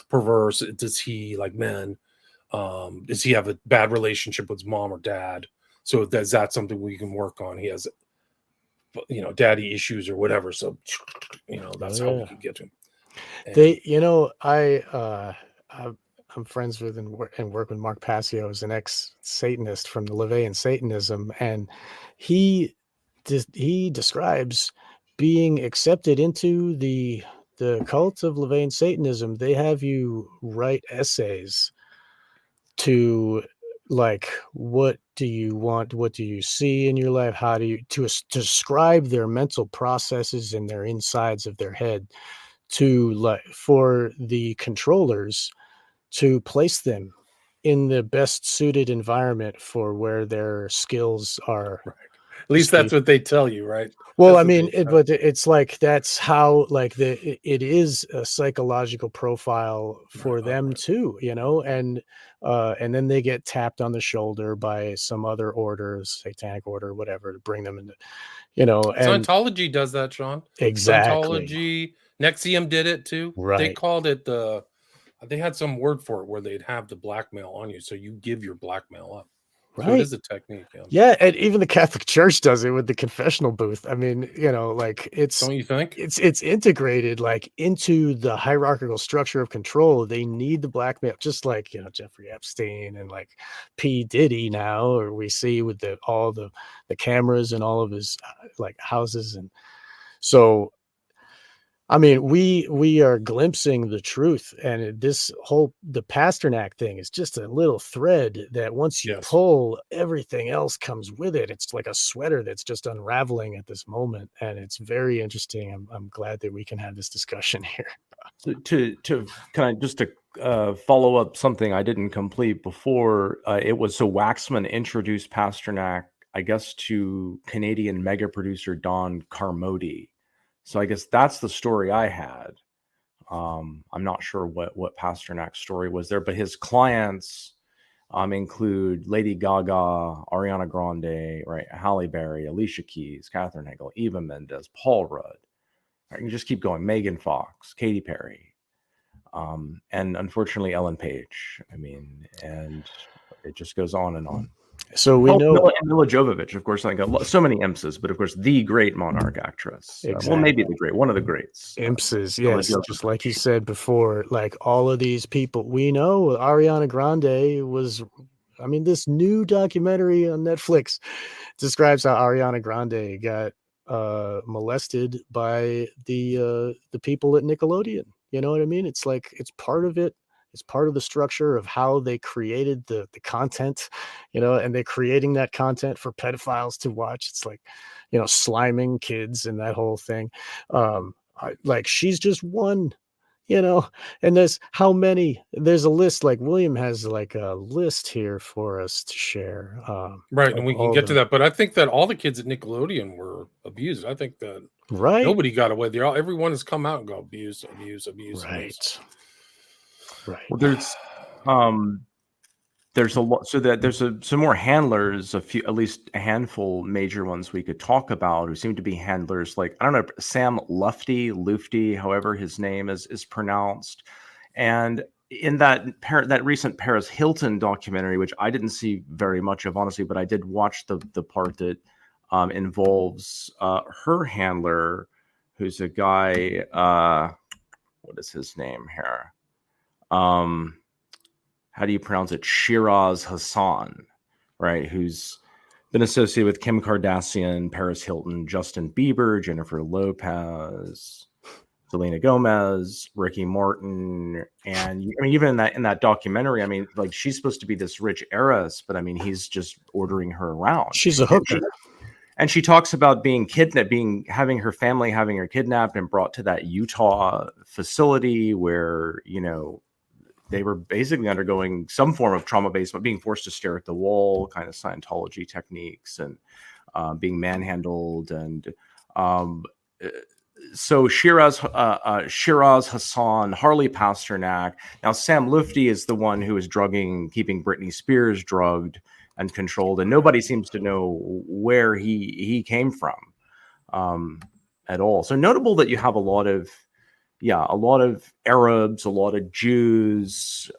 perverse? Does he like men? Does he have a bad relationship with his mom or dad? So that's something we can work on. He has, daddy issues or whatever. So, that's how we can get to him. And I'm friends with and work with Mark Passio, who's an ex-Satanist from the LaVeyan Satanism, and he describes being accepted into the cult of LaVeyan Satanism. They have you write essays to like, what do you want? What do you see in your life? How do you to describe their mental processes and their insides of their head to like for the controllers to place them in the best suited environment for where their skills are. Right. At least that's what they tell you, right? Well, I mean, but it's like that's how like it is a psychological profile for them too, and then they get tapped on the shoulder by some other order, satanic order, whatever, to bring them into, and Scientology does that, Sean. Exactly. Scientology, NXIVM did it too. Right. They called it they had some word for it where they'd have the blackmail on you, so you give your blackmail up. Right. So it is a technique. Yeah, and even the Catholic Church does it with the confessional booth. I mean, like it's don't you think it's integrated like into the hierarchical structure of control. They need the blackmail, just like Jeffrey Epstein and like P. Diddy now, or we see with all the cameras and all of his like houses, and so. I mean, we are glimpsing the truth, and the Pasternak thing is just a little thread that once you pull, everything else comes with it. It's like a sweater that's just unraveling at this moment, and it's very interesting. I'm glad that we can have this discussion here. So to kind of just to follow up something I didn't complete before, it was so Waxman introduced Pasternak, I guess, to Canadian mega producer Don Carmody. So I guess that's the story I had. I'm not sure what Pasternak's story was there, but his clients include Lady Gaga, Ariana Grande, right, Halle Berry, Alicia Keys, Katherine Heigl, Eva Mendes, Paul Rudd. Right, you just keep going. Megan Fox, Katy Perry, and unfortunately Ellen Page. I mean, and it just goes on and on. So we know Mila Jovovich, of course, like so many IMSs, but of course the great monarch actress. Exactly. Well, maybe one of the greats. IMSs, yes, just like you said before, like all of these people. We know Ariana Grande was. I mean, this new documentary on Netflix describes how Ariana Grande got molested by the people at Nickelodeon. You know what I mean? It's like it's part of it. It's part of the structure of how they created the content, and they're creating that content for pedophiles to watch. It's like, sliming kids and that whole thing. Like she's just one, and there's how many, there's a list, like William has like a list here for us to share. Right. And we can get to that. But I think that all the kids at Nickelodeon were abused. I think that nobody got away. Everyone has come out and go abuse. Right. Right. Well, there's a lot. So that there's some more handlers, at least a handful major ones we could talk about who seem to be handlers. Like, I don't know, Sam Lufty, however his name is pronounced. And in that recent Paris Hilton documentary, which I didn't see very much of, honestly, but I did watch the part that involves her handler, who's a guy. What is his name here? How do you pronounce it? Shiraz Hassan, right? Who's been associated with Kim Kardashian, Paris Hilton, Justin Bieber, Jennifer Lopez, Selena Gomez, Ricky Martin, and I mean, even in that documentary, I mean, like she's supposed to be this rich heiress, but I mean, he's just ordering her around. She's a hooker. And she talks about being kidnapped, having her kidnapped and brought to that Utah facility where, they were basically undergoing some form of trauma-based, but being forced to stare at the wall, kind of Scientology techniques, and being manhandled. And so Shiraz Hassan, Harley Pasternak. Now Sam Lutfi is the one who is keeping Britney Spears drugged and controlled, and nobody seems to know where he came from at all. So notable that you have a lot of Arabs, a lot of Jews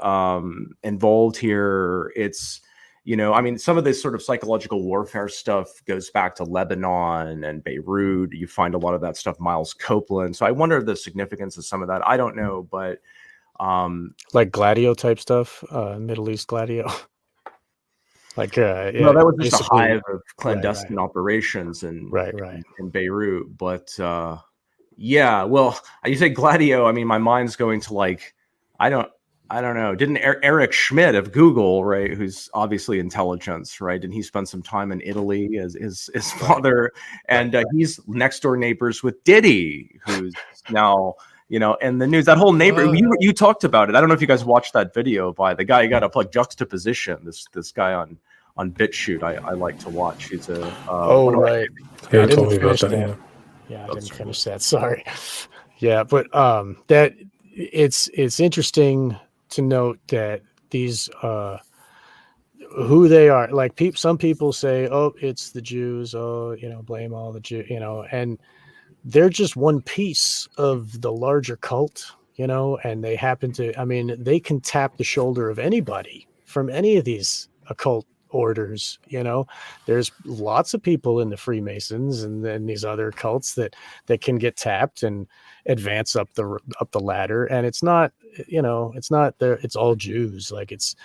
involved here. It's, I mean, some of this sort of psychological warfare stuff goes back to Lebanon and Beirut. You find a lot of that stuff, Miles Copeland. So I wonder the significance of some of that. I don't know, but like Gladio type stuff, Middle East Gladio. Like, no, that was just a hive of clandestine operations in Beirut. But yeah, well, you say Gladio. I mean, my mind's going to like, I don't know. Didn't Eric Schmidt of Google, right, who's obviously intelligence, right? And he spent some time in Italy as his father, and he's next door neighbors with Diddy, who's now, in the news. That whole neighbor, you talked about it. I don't know if you guys watched that video by the guy. You got to play juxtaposition. This guy on BitChute, I like to watch. He's a right. Yeah, I told me about that. Yeah, I didn't finish that. Sorry. Yeah, but that it's interesting to note that these who they are. Like some people say, "Oh, it's the Jews." Oh, blame all the Jews. And they're just one piece of the larger cult. And they happen to. I mean, they can tap the shoulder of anybody from any of these occult orders. There's lots of people in the Freemasons and then these other cults that can get tapped and advance up the ladder. And it's not it's all Jews, like it's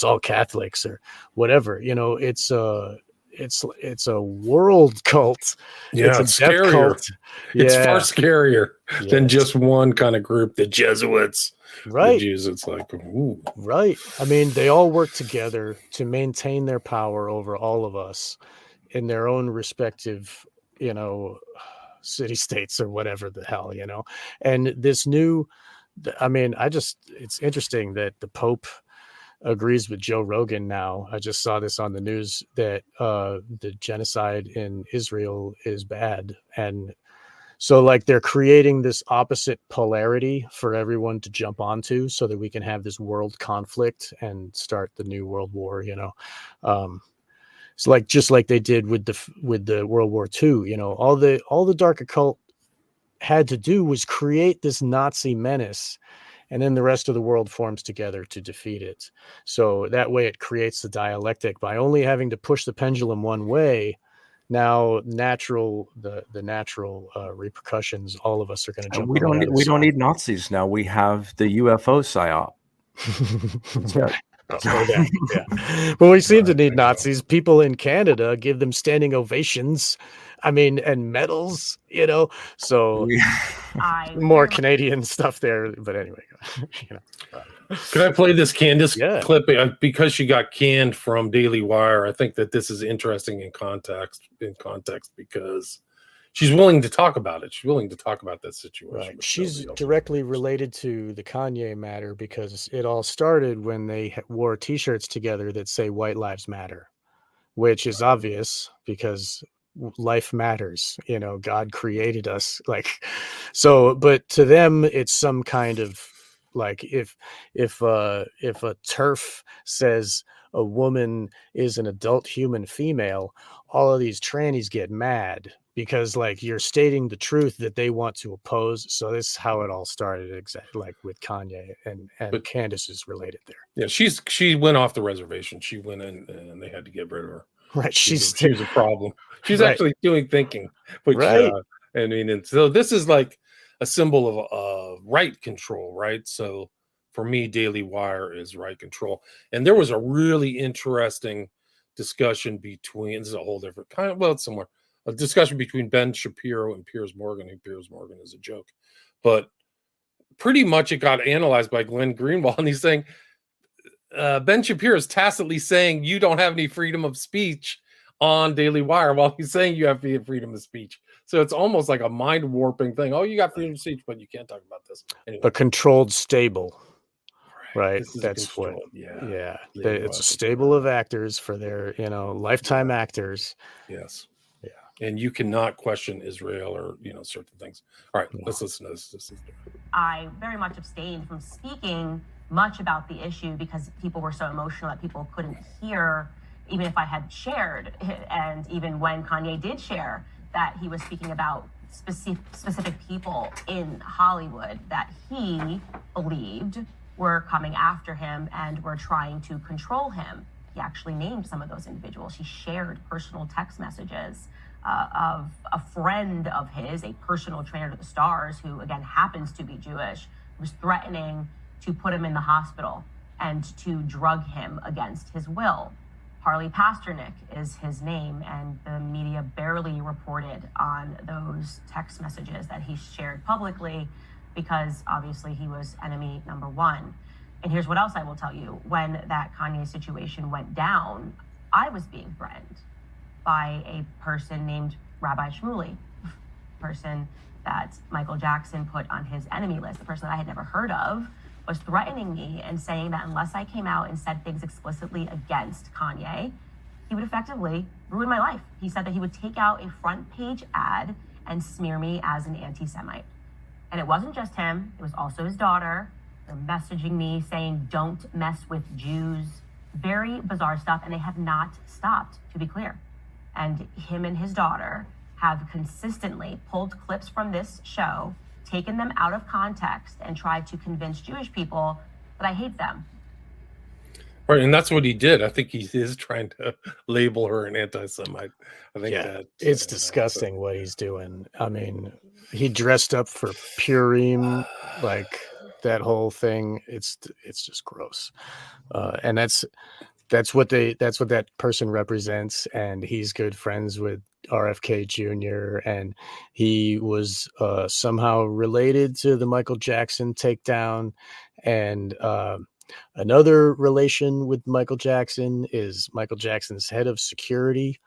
all Catholics or whatever. It's a world cult. Yeah, it's a death cult. It's far scarier than just one kind of group, the Jesuits. Right. The Jews, it's like, ooh. Right. I mean, they all work together to maintain their power over all of us in their own respective, city states or whatever the hell, And this new, it's interesting that the Pope agrees with Joe Rogan now. I just saw this on the news that the genocide in Israel is bad. And so like they're creating this opposite polarity for everyone to jump onto so that we can have this world conflict and start the new world war, So like, just like they did with the World War II, all the dark occult had to do was create this Nazi menace, and then the rest of the world forms together to defeat it. So that way it creates the dialectic by only having to push the pendulum one way. Now, the natural repercussions, all of us are going to jump. We don't need Nazis now. We have the UFO psyop. But we seem to need Nazis. People in Canada give them standing ovations. I mean, and medals. So more Canadian stuff there. But anyway, Can I play this Candace clip? Because she got canned from Daily Wire, I think that this is interesting in context because she's willing to talk about it. She's willing to talk about that situation. Right. She's directly related to the Kanye matter because it all started when they wore T-shirts together that say "White Lives Matter," which is obvious because life matters. God created us, so. But to them, it's some kind of like if a TERF says a woman is an adult human female, all of these trannies get mad because like you're stating the truth that they want to oppose. So this is how it all started, exactly like with Kanye, and Candace is related there. Yeah, she went off the reservation. She went in and they had to get rid of her. Right, she was a problem. She's actually doing thinking, but and so this is like a symbol of right control, right? So for me, Daily Wire is right control. And there was a really interesting discussion between, this is a whole different kind of, well, it's somewhere, a discussion between Ben Shapiro and Piers Morgan, and Piers Morgan is a joke. But pretty much it got analyzed by Glenn Greenwald, and he's saying, Ben Shapiro is tacitly saying you don't have any freedom of speech on Daily Wire while he's saying you have freedom of speech. So it's almost like a mind warping thing. Oh, you got freedom of speech, but you can't talk about this. Anyway. A controlled stable. Right. This is That's what. control. Yeah. Yeah. Yeah, It's a stable of actors for their, lifetime actors. Yes. Yeah. And you cannot question Israel or, certain things. All right. Let's listen to this. I very much abstained from speaking much about the issue because people were so emotional that people couldn't hear, even if I had shared. And even when Kanye did share that he was speaking about specific people in Hollywood that he believed were coming after him and were trying to control him. He actually named some of those individuals. He shared personal text messages of a friend of his, a personal trainer to the stars, who again happens to be Jewish, was threatening to put him in the hospital and to drug him against his will. Harley Pasternak is his name, and the media barely reported on those text messages that he shared publicly because obviously he was enemy number one. And here's what else I will tell you. When that Kanye situation went down, I was being threatened by a person named Rabbi Shmuley, person that Michael Jackson put on his enemy list, the person that I had never heard of, was threatening me and saying that unless I came out and said things explicitly against Kanye, he would effectively ruin my life. He said that he would take out a front page ad and smear me as an anti-Semite. And it wasn't just him, it was also his daughter. They're messaging me saying, don't mess with Jews. Very bizarre stuff, and they have not stopped, to be clear. And him and his daughter have consistently pulled clips from this show, taken them out of context, and tried to convince Jewish people that I hate them. Right, and that's what he did. I think he is trying to label her an anti-Semite. I think that it's disgusting what he's doing. I mean, he dressed up for Purim, like that whole thing. It's just gross, and that's what that person represents. And he's good friends with RFK Jr. and he was somehow related to the Michael Jackson takedown. And another relation with Michael Jackson is Michael Jackson's head of security.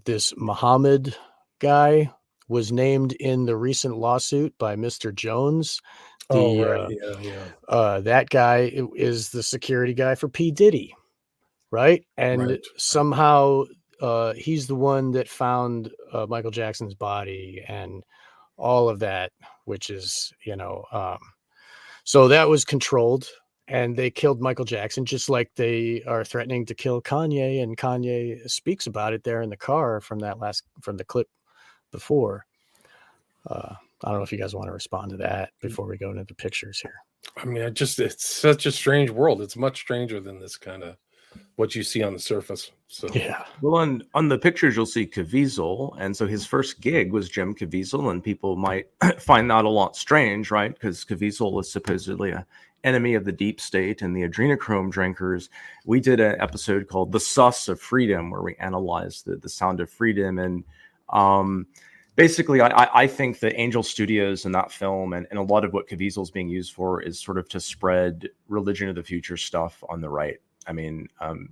This Muhammad guy was named in the recent lawsuit by Mr. Jones. That guy is the security guy for P. Diddy, right? And somehow he's the one that found Michael Jackson's body and all of that, which is, so that was controlled. And they killed Michael Jackson, just like they are threatening to kill Kanye. And Kanye speaks about it there in the car from the clip before. I don't know if you guys want to respond to that before we go into the pictures here. I mean, it's such a strange world. It's much stranger than this kind of what you see on the surface. So yeah. Well, on the pictures you'll see Caviezel, and so his first gig was Jim Caviezel, and people might find that a lot strange, right? Because Caviezel was supposedly an enemy of the deep state and the adrenochrome drinkers. We did an episode called "The Sus of Freedom," where we analyzed the sound of freedom, and basically, I think that Angel Studios and that film and a lot of what Caviezel is being used for is sort of to spread religion of the future stuff on the right. I mean,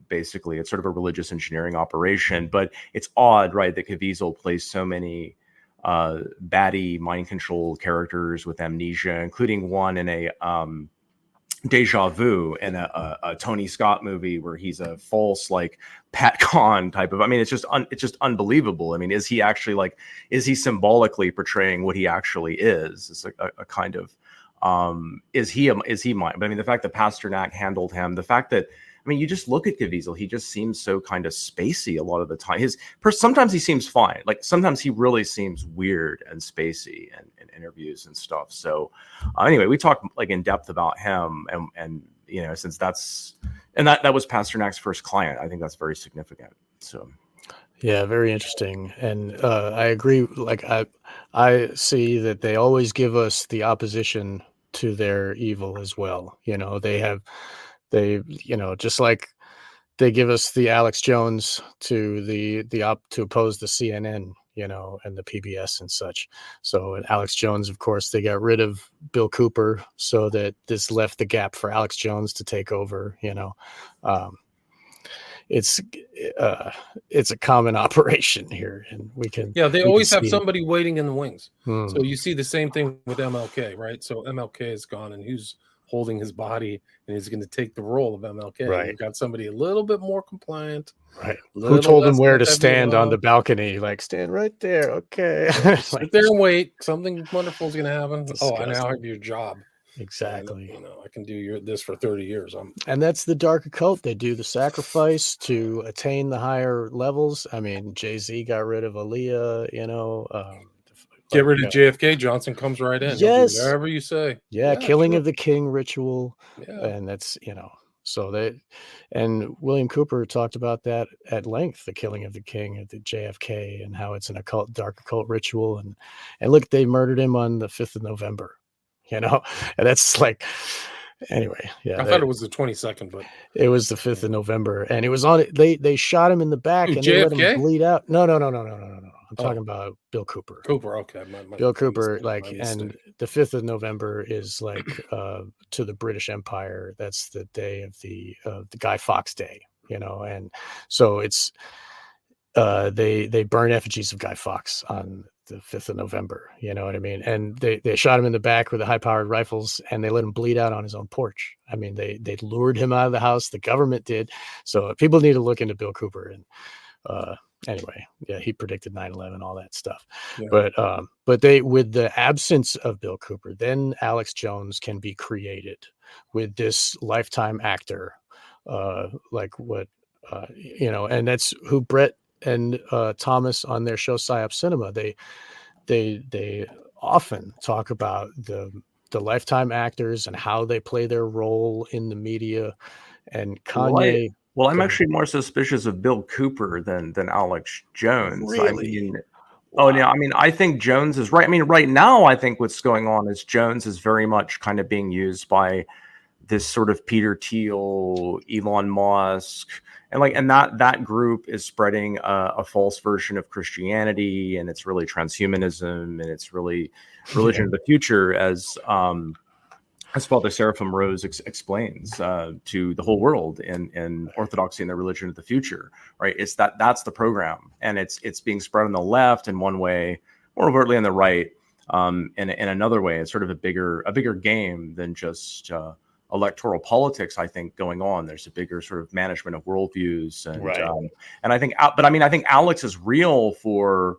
basically, it's sort of a religious engineering operation, but it's odd, right, that Caviezel plays so many baddie mind control characters with amnesia, including one in a Deja Vu in a Tony Scott movie where he's a false like Pat Conn type of. I mean, it's just unbelievable. I mean, is he symbolically portraying what he actually is? It's a kind of is he mine? But I mean, the fact that Pasternak handled him, the fact that. I mean, you just look at Caviezel, he just seems so kind of spacey a lot of the time. Sometimes he seems fine. Like sometimes he really seems weird and spacey in interviews and stuff. So anyway, we talked like in depth about him and since that was Pasternak's first client, I think that's very significant. So. Yeah, very interesting. And I agree. Like I see that they always give us the opposition to their evil as well. Just like they give us the Alex Jones to to oppose the CNN, and the PBS and such. So Alex Jones, of course, they got rid of Bill Cooper so that this left the gap for Alex Jones to take over. It's a common operation here, and we can. Yeah, they always have somebody waiting in the wings. Hmm. So you see the same thing with MLK, right? So MLK is gone, and who's holding his body, and he's going to take the role of MLK. Right. You've got somebody a little bit more compliant. Right. Who Little told him less where of a to heavy stand on load. the balcony? Like, stand right there. Okay. Sit there and wait. Something wonderful is going to happen. Oh, I now Disgusting. have your job. Exactly. And, I can do this for 30 years. And that's the dark occult. They do the sacrifice to attain the higher levels. I mean, Jay-Z got rid of Aaliyah, Get rid of JFK. Johnson comes right in. Yes. He'll do whatever you say. Yeah, killing sure. of the king ritual. Yeah. And that's, and William Cooper talked about that at length, the killing of the king at the JFK, and how it's an dark occult ritual. And look, they murdered him on the 5th of November, and that's like, anyway. Yeah. I thought it was the 22nd, but it was the 5th of November, and it was on it. They shot him in the back and they let him bleed out. No. I'm talking about Bill Cooper. Okay. Bill Cooper, and the 5th of November is like to the British Empire. That's the day of the Guy Fawkes Day, and so it's they burn effigies of Guy Fawkes on the 5th of November. You know what I mean? And they shot him in the back with the high-powered rifles, and they let him bleed out on his own porch. I mean, they lured him out of the house. The government did. So people need to look into Bill Cooper. And anyway, yeah, he predicted 9/11, all that stuff. Yeah. But they, with the absence of Bill Cooper, then Alex Jones can be created with this lifetime actor, and that's who Brett and Thomas on their show PsyOp Cinema. They often talk about the lifetime actors and how they play their role in the media. And Kanye. Well, I'm actually more suspicious of Bill Cooper than Alex Jones. Really? I think Jones is right. I mean, right now, I think what's going on is Jones is very much kind of being used by this sort of Peter Thiel, Elon Musk, and that group is spreading a false version of Christianity, and it's really transhumanism, and it's really religion of the future, as Father Seraphim Rose explains to the whole world in Orthodoxy and the religion of the future, right? It's that's the program, and it's being spread on the left in one way, more overtly on the right in another way. It's sort of a bigger game than just electoral politics. I think going on, there's a bigger sort of management of worldviews, and I think, I think Alex is real for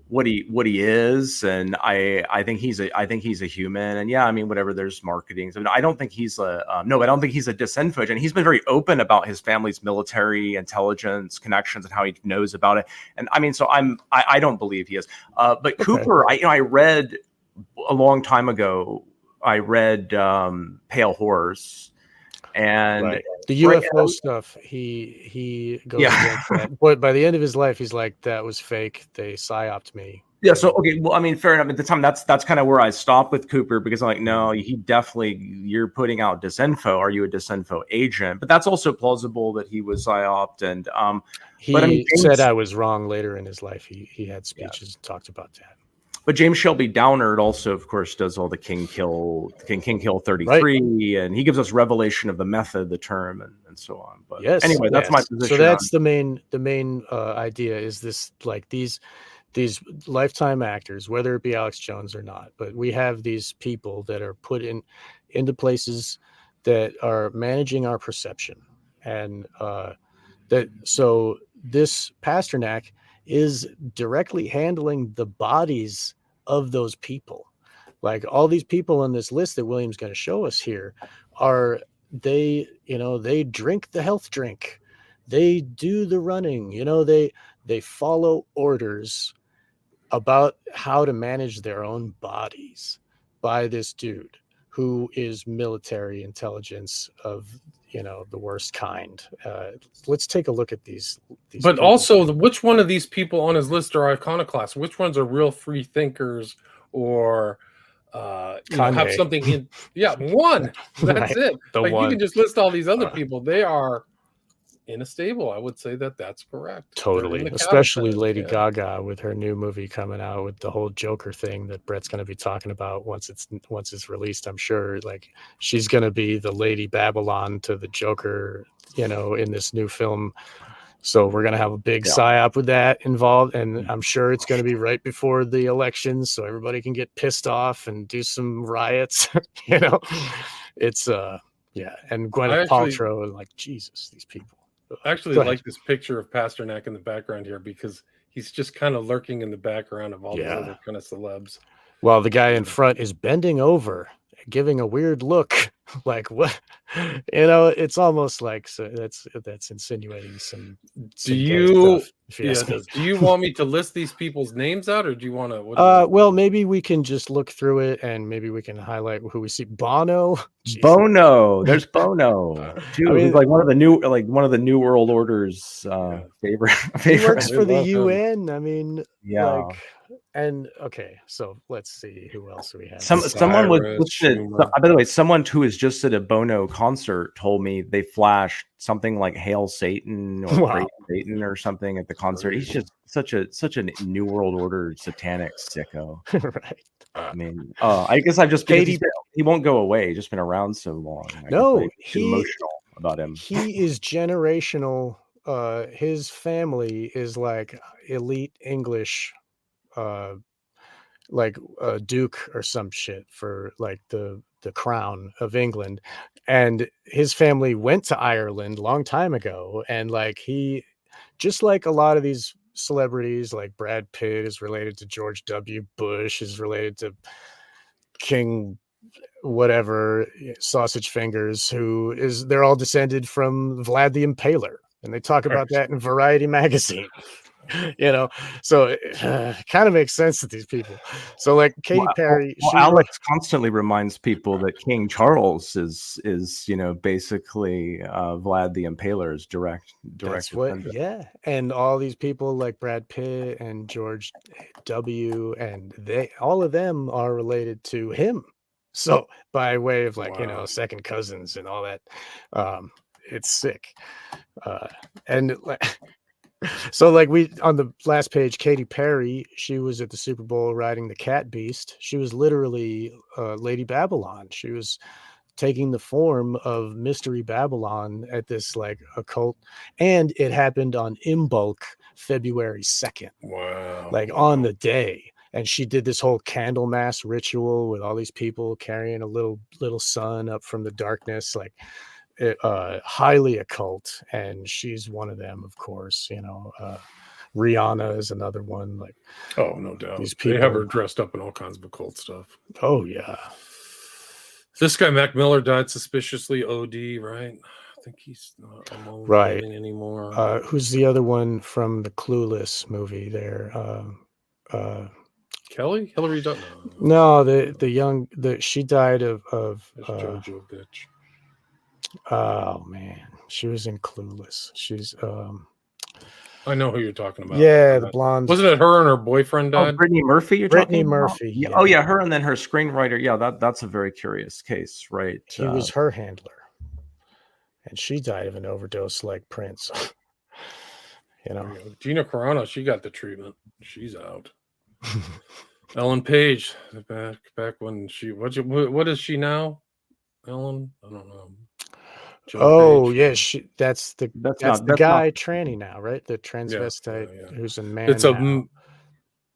what he is, and I think he's a human, and yeah, I mean, whatever, there's marketing. I don't think he's I don't think he's a disinfo agent. He's been very open about his family's military intelligence connections and how he knows about it. And I mean, so I don't believe he is. But okay. Cooper, I read a long time ago. I read Pale Horse, and the UFO stuff. He goes against that. But by the end of his life, he's like, that was fake. They psyoped me. Yeah. So okay. Well, I mean, fair enough. At the time, that's kind of where I stopped with Cooper, because I'm like, no, you're putting out disinfo. Are you a disinfo agent? But that's also plausible that he was psyoped, and he said I was wrong later in his life. He had speeches and talked about that. But James Shelby Downard also, of course, does all the King Kill 33, and he gives us revelation of the method, the term, and so on. But anyway, that's my position. So that's the main idea is this, like these lifetime actors, whether it be Alex Jones or not, but we have these people that are put into places that are managing our perception, and so this Pasternak is directly handling the bodies of those people. Like all these people on this list that William's going to show us here they drink the health drink. They do the running, they follow orders about how to manage their own bodies by this dude who is military intelligence of the worst kind. Let's take a look at these but people. Also, which one of these people on his list are iconoclasts? Which ones are real free thinkers, or have something in? Yeah, one. That's it. Like one. You can just list all these other people. They are in a stable. I would say that's correct. Totally, especially Lady Gaga with her new movie coming out with the whole Joker thing that Brett's going to be talking about once it's released. I'm sure, like, she's going to be the Lady Babylon to the Joker, in this new film. So we're going to have a big psyop with that involved, and I'm sure it's going to be right before the elections, so everybody can get pissed off and do some riots, It's yeah, and Gwyneth Paltrow, like, Jesus, these people. I actually like this picture of Pasternak in the background here because he's just kind of lurking in the background of all these other kind of celebs. Well, the guy in front is bending over, giving a weird look, like, what? It's almost like, so that's insinuating some gay stuff, if you ask me. Do you want me to list these people's names out, or do you want to? Well, maybe we can just look through it, and maybe we can highlight who we see. Bono. Jeez. Bono. There's Bono too. I mean, he's like one of the new World Order's favorite. He works for the UN. I mean, yeah. Like, and okay, so let's see who else we have. Someone was by the way, someone who is just at a Bono concert told me they flashed something like "Hail Satan" or "Praise Satan" or something at the concert. He's just such a New World Order satanic sicko. Right. I mean, I guess I've just he won't go away. He's just been around so long. No, he's emotional about him. He is generational. His family is like elite English, like a duke or some shit for like the crown of England, and his family went to Ireland a long time ago, and like he, just like a lot of these celebrities, like Brad Pitt is related to George W. Bush, is related to King whatever, Sausage Fingers, they're all descended from Vlad the Impaler, and they talk about that in Variety magazine. So it kind of makes sense to these people. So like Katy Perry, Alex constantly reminds people that King Charles is basically Vlad the Impaler's direct. That's what, and all these people like Brad Pitt and George W. and all of them are related to him. So by way of like second cousins and all that, it's sick, and like. So like on the last page, Katy Perry, she was at the Super Bowl riding the cat beast. She was literally Lady Babylon. She was taking the form of Mystery Babylon at this like occult, and it happened on Imbolc, February 2nd. Wow. Like on the day. And she did this whole candle mass ritual with all these people carrying a little sun up from the darkness, like highly occult, and she's one of them, of course. Rihanna is another one. Like, oh, no doubt, these people, they have her dressed up in all kinds of occult stuff. Oh yeah. This guy Mac Miller died suspiciously OD, right? I think he's not right anymore. Who's the other one from the Clueless movie there? Kelly? Hillary Duff? No, she died of JoJo bitch. Oh man, she was in Clueless. She's I know who you're talking about. Yeah, the blonde. Wasn't it her and her boyfriend died? Oh, Brittany Murphy. You're Brittany talking Murphy. Yeah. Oh yeah, her and then her screenwriter. Yeah, that's a very curious case, right? He was her handler, and she died of an overdose like Prince. Gina Carano, she got the treatment. She's out. Ellen Page, back when she what is she now? Ellen, I don't know. Joe Page. Yeah, that's the guy tranny now, right? The transvestite who's a man.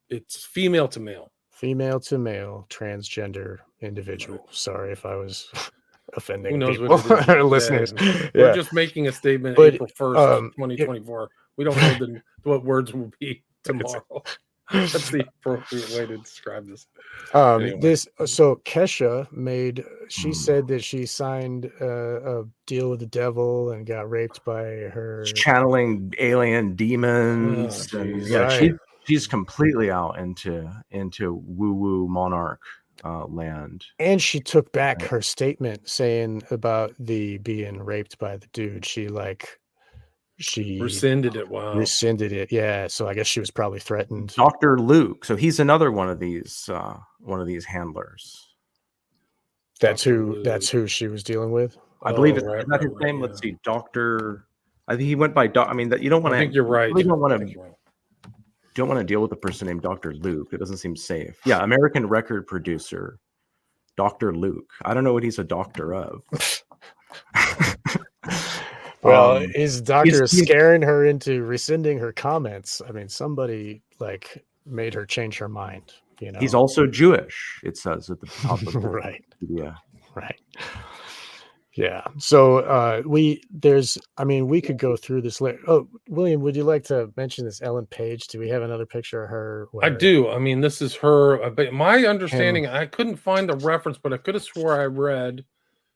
It's female to male transgender individual. Right. Sorry if I was offending. Who knows people, what our listeners? We're just making a statement. April 1st, 2024. We don't know what words will be tomorrow. That's the appropriate way to describe this. Anyway. So Kesha she said that she signed a deal with the devil and got raped by her. Channeling alien demons. She's completely out into woo-woo monarch land. And she took back her statement saying about the being raped by the dude. She rescinded it. Wow. Rescinded it. Yeah. So I guess she was probably threatened. Dr. Luke. So he's another one of these handlers. That's who she was dealing with. I believe it's not his name. Let's see. Dr. I think he went by I mean, that you don't want to. I think you're right. You don't want to deal with a person named Dr. Luke. It doesn't seem safe. Yeah. American record producer, Dr. Luke. I don't know what he's a doctor of. Well, his doctor is scaring her into rescinding her comments. I mean, somebody like made her change her mind. He's also Jewish. It says at the top of the right. Yeah. Right. Yeah. So we could go through this later. Oh, William, would you like to mention this Ellen Page? Do we have another picture of her? I do. I mean, this is her. But my understanding, I couldn't find the reference, but I could have swore I read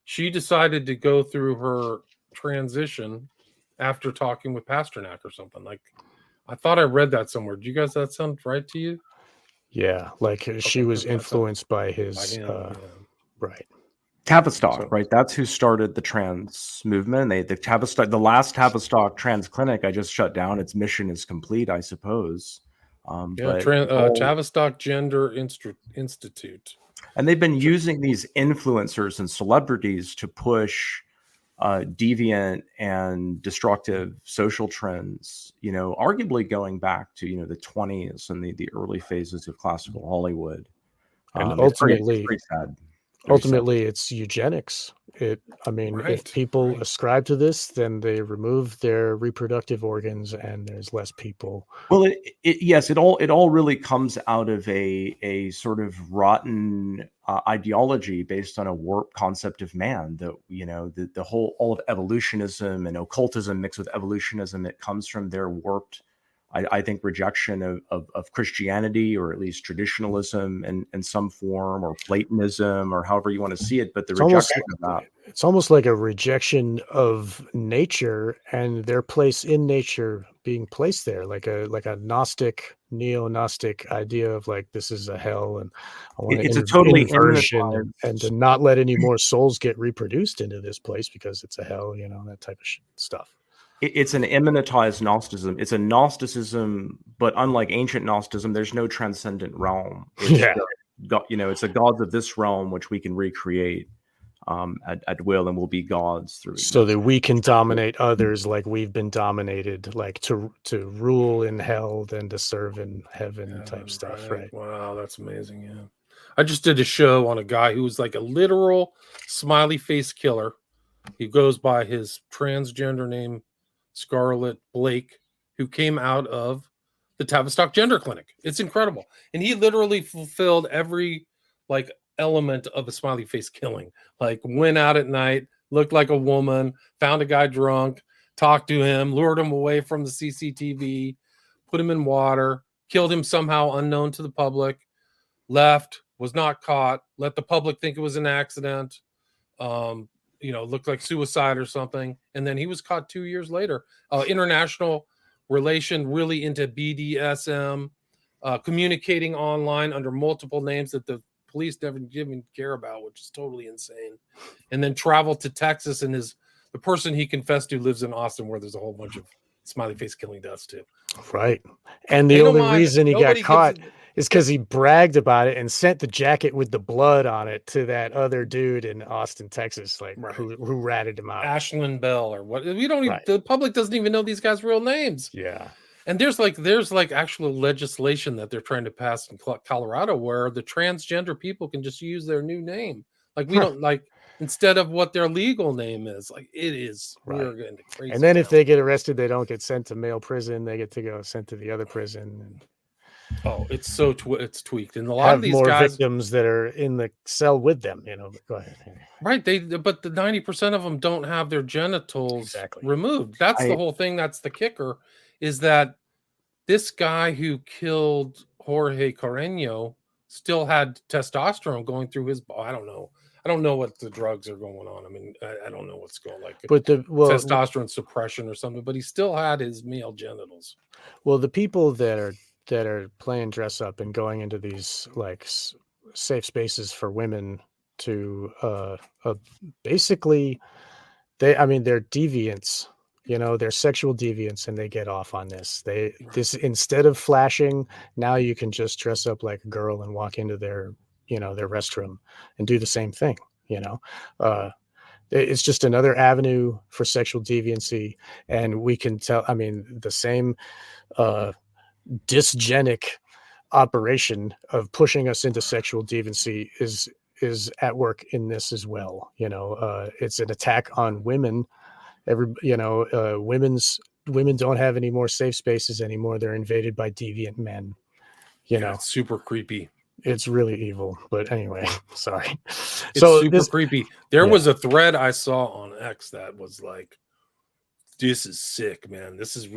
she decided to go through her transition after talking with Pasternak or something. Like, I thought I read that somewhere. Do you guys that sound right to you? Yeah, like she was influenced by his right. Tavistock, right? That's who started the trans movement. The last Tavistock trans clinic I just shut down. Its mission is complete, I suppose. Tavistock Gender Institute. And they've been using these influencers and celebrities to push deviant and destructive social trends, arguably going back to, the 20s and the early phases of classical Hollywood. And ultimately, it's pretty sad. Ultimately, it's eugenics. If people ascribe to this, then they remove their reproductive organs, and there's less people. Well, it all really comes out of a sort of rotten ideology based on a warped concept of man. The whole all of evolutionism and occultism mixed with evolutionism. It comes from their warped, I think, rejection of Christianity, or at least traditionalism in some form, or Platonism, or however you want to see it. But of that. It's almost like a rejection of nature and their place in nature being placed there, like a Gnostic, neo-Gnostic idea of like, this is a hell, and I want it's a totally inversion, and to not let any more souls get reproduced into this place because it's a hell, that type of stuff. It's an immanentized Gnosticism. It's a Gnosticism, but unlike ancient Gnosticism, there's no transcendent realm. It's a gods of this realm which we can recreate at will, and will be gods through. So that we can dominate others like we've been dominated, like to rule in hell than to serve in heaven type stuff, right? Wow, that's amazing. Yeah, I just did a show on a guy who was like a literal smiley face killer. He goes by his transgender name, Scarlett Blake, who came out of the Tavistock Gender Clinic. It's incredible. And he literally fulfilled every element of a smiley face killing. Like, went out at night, looked like a woman, found a guy drunk, talked to him, lured him away from the CCTV, put him in water, killed him somehow unknown to the public, left, was not caught, let the public think it was an accident. Looked like suicide or something. And then he was caught 2 years later. International relation, really into BDSM, communicating online under multiple names that the police never even care about, which is totally insane. And then traveled to Texas, and the person he confessed to lives in Austin, where there's a whole bunch of smiley face killing deaths too. Right. And the only reason he got caught is because he bragged about it and sent the jacket with the blood on it to that other dude in Austin, Texas, who ratted him out. Ashland Bell or what? We don't even, the public doesn't even know these guys' real names. Yeah. And there's actual legislation that they're trying to pass in Colorado where the transgender people can just use their new name. Like, we don't instead of what their legal name is. Like, it is. Right. We're getting crazy. And then if they get arrested, they don't get sent to male prison. They get to go sent to the other prison. And it's so it's tweaked. And a lot of these more guys, victims that are in the cell with them, Go ahead. Right. But the 90% of them don't have their genitals removed. That's the whole thing. That's the kicker, is that this guy who killed Jorge Carreño still had testosterone going through his body. I don't know what the drugs are going on. I mean, I don't know what's going on, but testosterone suppression or something, but he still had his male genitals. Well, the people that are playing dress up and going into these safe spaces for women to basically they're deviants. They're sexual deviants, and they get off on this. This, instead of flashing, now you can just dress up like a girl and walk into their restroom and do the same thing. It's just another avenue for sexual deviancy, and we can tell. The same dysgenic operation of pushing us into sexual deviancy is at work in this as well. It's an attack on women. Women don't have any more safe spaces anymore. They're invaded by deviant men. It's super creepy. It's really evil. But anyway, sorry. It's So super creepy. There was a thread I saw on X that was like, this is sick, man. This is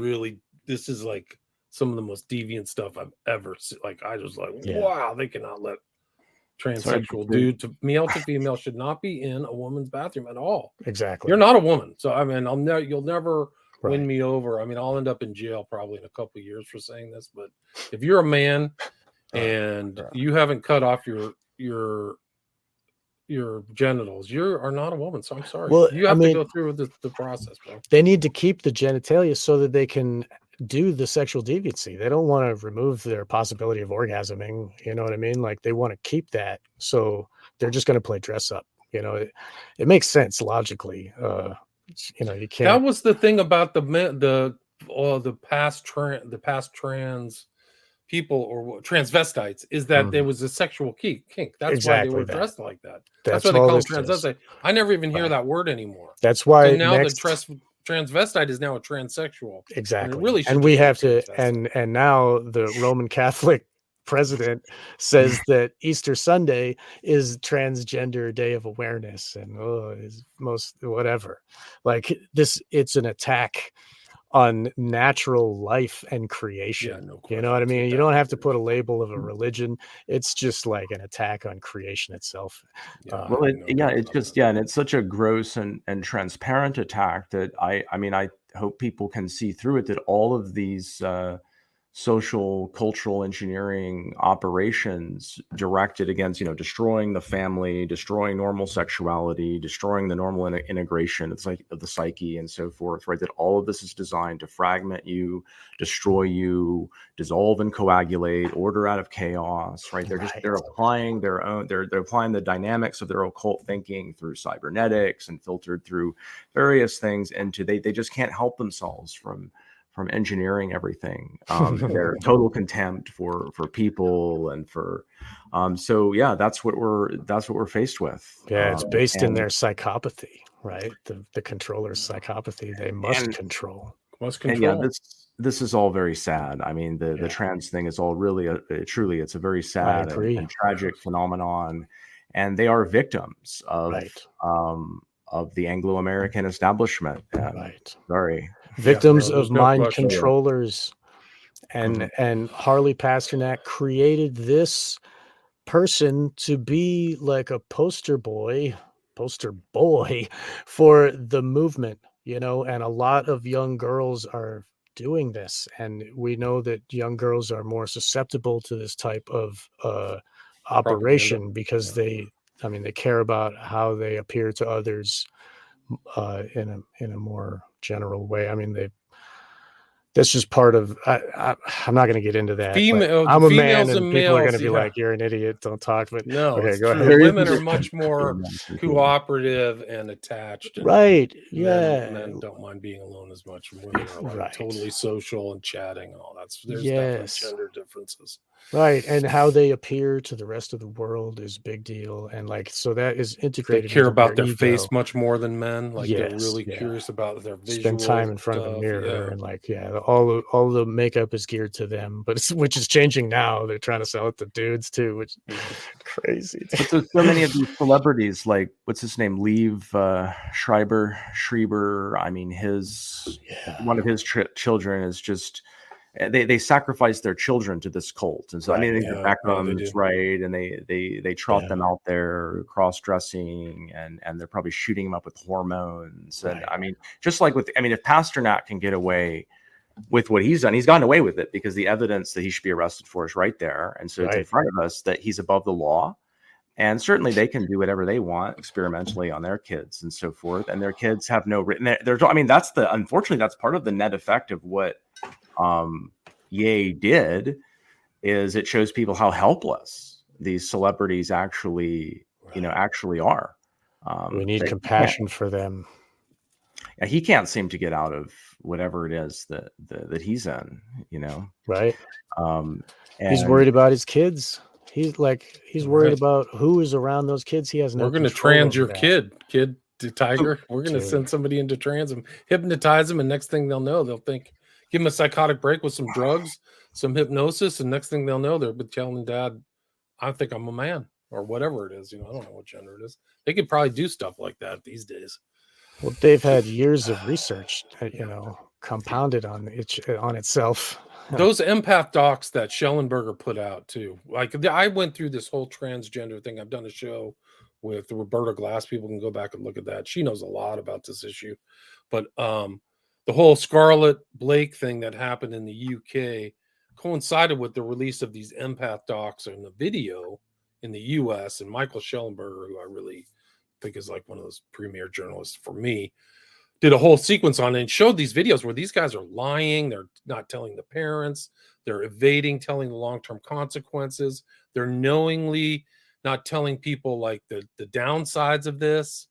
like some of the most deviant stuff I've ever seen. Like, I was like, wow, they cannot let transsexual dude to male to female should not be in a woman's bathroom at all. Exactly. You're not a woman. So, I mean, you'll never win me over. I mean, I'll end up in jail probably in a couple of years for saying this, but if you're a man and you haven't cut off your genitals, you are not a woman. So I'm sorry. Well, you have to go through the process, bro. They need to keep the genitalia so that they can do the sexual deviancy. They don't want to remove their possibility of orgasming. You know what I mean? Like, they want to keep that. So they're just going to play dress up. You know, it makes sense logically. You know, you can't. That was the thing about the past trans people or transvestites, is that there was a sexual kink. That's why they were dressed like that. That's why they call them transvestite. I never even hear that word anymore. That's why so now the transvestite is now a transsexual. Exactly. And, really and we have to and now the Roman Catholic president says that Easter Sunday is transgender day of awareness, and is most whatever. Like this, it's an attack on natural life and creation. You know what I mean? You don't have to put a label of a religion. It's just like an attack on creation itself. It's just and it's such a gross and transparent attack that I mean, I hope people can see through it, that all of these social cultural engineering operations directed against, you know, destroying the family, destroying normal sexuality, destroying the normal integration of the psyche and so forth, right? That all of this is designed to fragment you, destroy you, dissolve and coagulate, order out of chaos, right? They're applying their own, they're applying the dynamics of their occult thinking through cybernetics and filtered through various things into, they just can't help themselves from engineering everything. Their total contempt for people and for so yeah, that's what we're faced with. It's based in their psychopathy, right? The controller's psychopathy. They must control. And yeah, this is all very sad. I mean, the trans thing is all really truly, it's a very sad and tragic phenomenon, and they are victims of the Anglo-American establishment. Sorry. Victims of mind controllers. And Harley Pasternak created this person to be like a poster boy for the movement, you know, and a lot of young girls are doing this, and we know that young girls are more susceptible to this type of operation because they care about how they appear to others in a more general way. I mean, that's just part of. I'm not going to get into that. I'm a man, and people are going to be like, "You're an idiot. Don't talk." But no, okay, go ahead. Women are much more cooperative and attached. And men don't mind being alone as much. Women are like totally social and chatting and all that. So there's definitely gender differences. Right, and how they appear to the rest of the world is big deal, and like so that is integrated. They care about their face much more than men. Like they're really curious about their visual. Spend time in front of a mirror and like all the makeup is geared to them, but which is changing now. They're trying to sell it to dudes too, which is crazy. But there's so many of these celebrities, like what's his name, Schreiber. I mean, one of his children is just. They sacrifice their children to this cult, and so I mean, Beckham's right, and they trot them out there cross-dressing, and they're probably shooting them up with hormones, and I mean, just like if Pasternak can get away with what he's done, he's gotten away with it because the evidence that he should be arrested for is right there, and so it's in front of us that he's above the law, and certainly they can do whatever they want experimentally on their kids and so forth, and their kids have no written. I mean, unfortunately that's part of the net effect of what. Ye did is it shows people how helpless these celebrities actually are. We need compassion for them. Yeah, he can't seem to get out of whatever it is that he's in, you know. Right. He's worried about his kids. He's worried about who is around those kids. He has no. We're going to trans your kid to Tiger. We're going to send somebody into trans them, hypnotize them, and next thing they'll know, they'll think. Give them a psychotic break with some drugs, some hypnosis, and next thing they'll know, they'll be telling dad, I think I'm a man or whatever it is. I don't know what gender it is. They could probably do stuff like that these days. Well, they've had years of research, compounded on itself. Those empath docs that Schellenberger put out too. Like I went through this whole transgender thing. I've done a show with Roberta Glass. People can go back and look at that. She knows a lot about this issue. But the whole Scarlett Blake thing that happened in the UK coincided with the release of these empath docs and the video in the US. And Michael Schellenberger, who I really think is like one of those premier journalists for me, did a whole sequence on it and showed these videos where these guys are lying. They're not telling the parents. They're evading telling the long-term consequences. They're knowingly not telling people like the downsides of this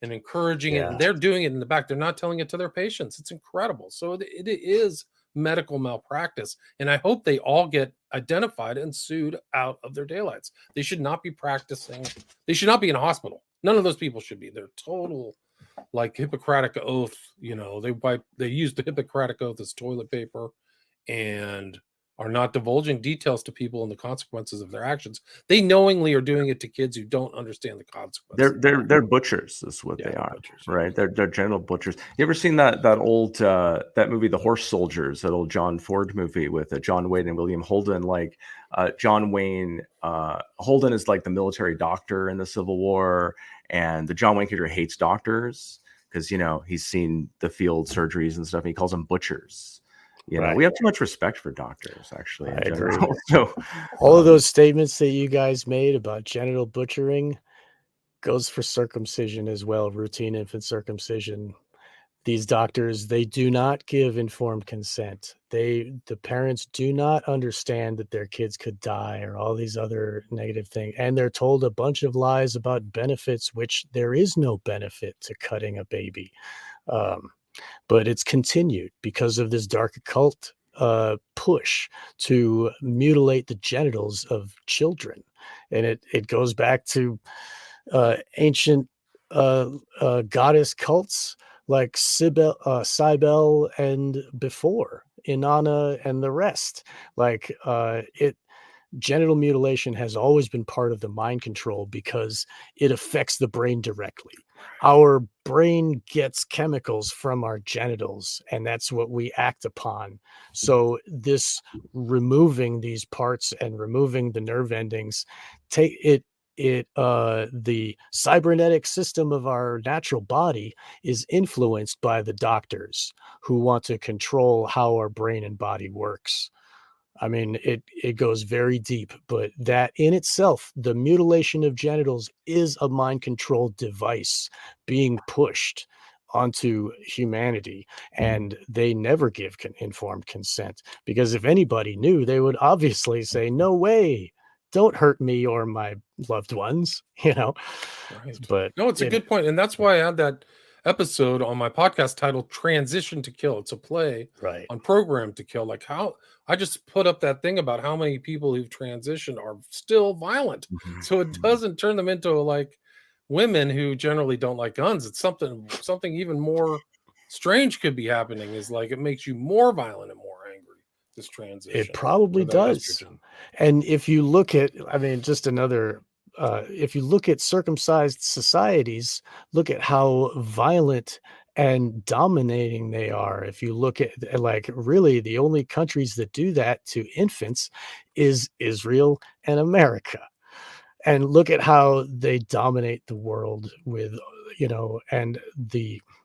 and encouraging it. And they're doing it in the back. They're not telling it to their patients. It's incredible. So it is medical malpractice. And I hope they all get identified and sued out of their daylights. They should not be practicing. They should not be in a hospital. None of those people should be. They're total like Hippocratic oath, they use the Hippocratic oath as toilet paper and are not divulging details to people and the consequences of their actions. They knowingly are doing it to kids who don't understand the consequences. They're butchers, is what they are, butchers, right? They're general butchers. You ever seen that old that movie, The Horse Soldiers, that old John Ford movie with John Wayne and William Holden? Like John Wayne Holden is like the military doctor in the Civil War, and the John Wayne character hates doctors because he's seen the field surgeries and stuff. And he calls them butchers. Right. We have too much respect for doctors, actually. I agree. So, all of those statements that you guys made about genital butchering goes for circumcision as well, routine infant circumcision. These doctors, they do not give informed consent. The parents do not understand that their kids could die or all these other negative things. And they're told a bunch of lies about benefits, which there is no benefit to cutting a baby. But it's continued because of this dark occult push to mutilate the genitals of children. And it goes back to ancient goddess cults like Cybele and before, Inanna and the rest. Like genital mutilation has always been part of the mind control because it affects the brain directly. Our brain gets chemicals from our genitals, and that's what we act upon. So this removing these parts and removing the nerve endings, the cybernetic system of our natural body is influenced by the doctors who want to control how our brain and body works. I mean, it goes very deep, but that in itself, the mutilation of genitals is a mind control device being pushed onto humanity, and they never give informed consent, because if anybody knew, they would obviously say, no way, don't hurt me or my loved ones, Right. But no, it's a good point. And that's why I had that episode on my podcast titled Transition to Kill. It's a play on Program to Kill. Like how I just put up that thing about how many people who've transitioned are still violent. So it doesn't turn them into like women who generally don't like guns. It's something even more strange could be happening, is like it makes you more violent and more angry. This transition. It probably does. Estrogen. And if you look at, just another, if you look at circumcised societies, look at how violent and dominating they are. If you look at, like, really the only countries that do that to infants is Israel and America. And look at how they dominate the world with,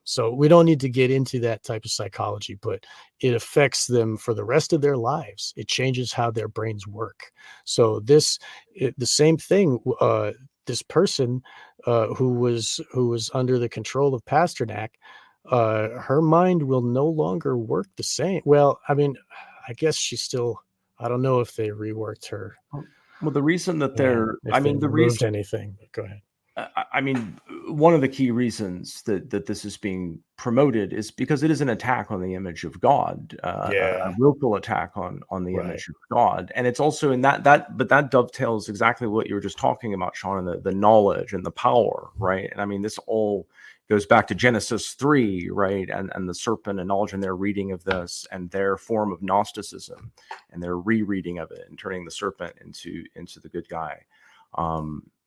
so we don't need to get into that type of psychology, but it affects them for the rest of their lives. It changes how their brains work. So the same thing, this person who was under the control of Pasternak, her mind will no longer work the same. Well, I guess she still, I don't know if they reworked her. Well, the reason that removed anything, but go ahead. One of the key reasons that this is being promoted is because it is an attack on the image of God, a willful attack on the image of God. And it's also in but that dovetails exactly what you were just talking about, Sean, and the knowledge and the power, right? And this all goes back to Genesis 3, right? And the serpent and knowledge and their reading of this and their form of Gnosticism and their rereading of it and turning the serpent into the good guy.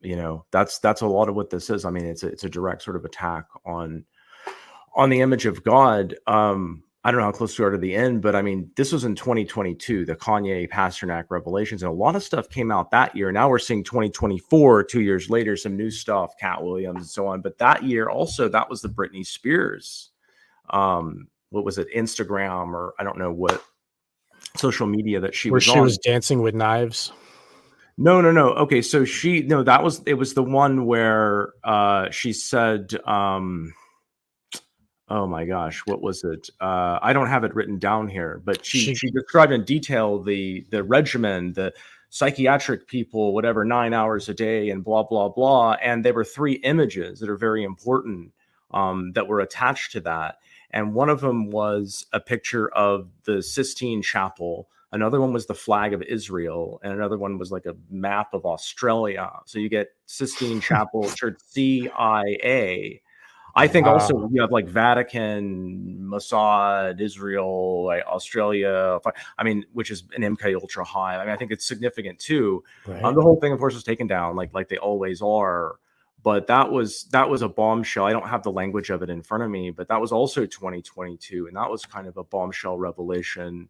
You know, that's a lot of what this is. I mean, it's a direct sort of attack on the image of God. I don't know how close we are to the end, but I mean, this was in 2022, the Kanye Pasternak revelations, and a lot of stuff came out that year. Now we're seeing 2024, 2 years later, some new stuff, Cat Williams and so on. But that year also, that was the Britney Spears, what was it, Instagram, or I don't know what social media that she was on. Where she was dancing with knives. No. Okay, so it was the one where she said, oh my gosh, what was it? I don't have it written down here, but she described in detail the regimen, the psychiatric people, whatever, 9 hours a day and blah, blah, blah. And there were 3 images that are very important that were attached to that. And one of them was a picture of the Sistine Chapel. Another one was the flag of Israel. And another one was like a map of Australia. So you get Sistine Chapel, Church, CIA. I think also you have like Vatican, Mossad, Israel, like Australia. I mean, which is an MK Ultra high. I mean, I think it's significant too. Right. The whole thing, of course, was taken down, like they always are. But that was a bombshell. I don't have the language of it in front of me, but that was also 2022, and that was kind of a bombshell revelation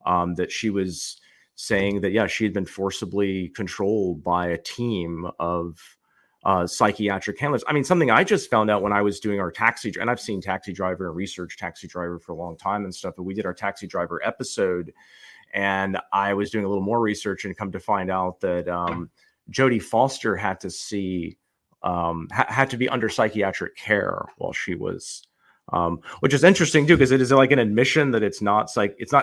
that she was saying that she had been forcibly controlled by a team of psychiatric handlers. I mean, something I just found out when I was doing our Taxi, and I've seen Taxi Driver and researched Taxi Driver for a long time and stuff, but we did our Taxi Driver episode, and I was doing a little more research and come to find out that Jodie Foster had to be under psychiatric care while she was, which is interesting too, because it is like an admission that it's not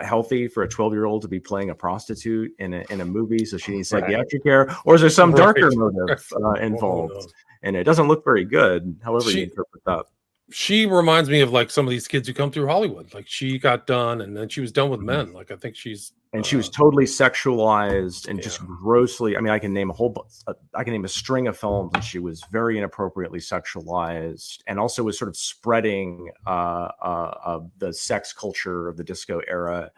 healthy for a 12-year-old to be playing a prostitute in a movie, so she needs psychiatric care, or is there some darker motive involved? And it doesn't look very good, however you interpret that. She reminds me of like some of these kids who come through Hollywood. Like she got done and then she was done with men. Like I think she was totally sexualized and just grossly. I mean, I can name a string of films that she was very inappropriately sexualized, and also was sort of spreading the sex culture of the disco era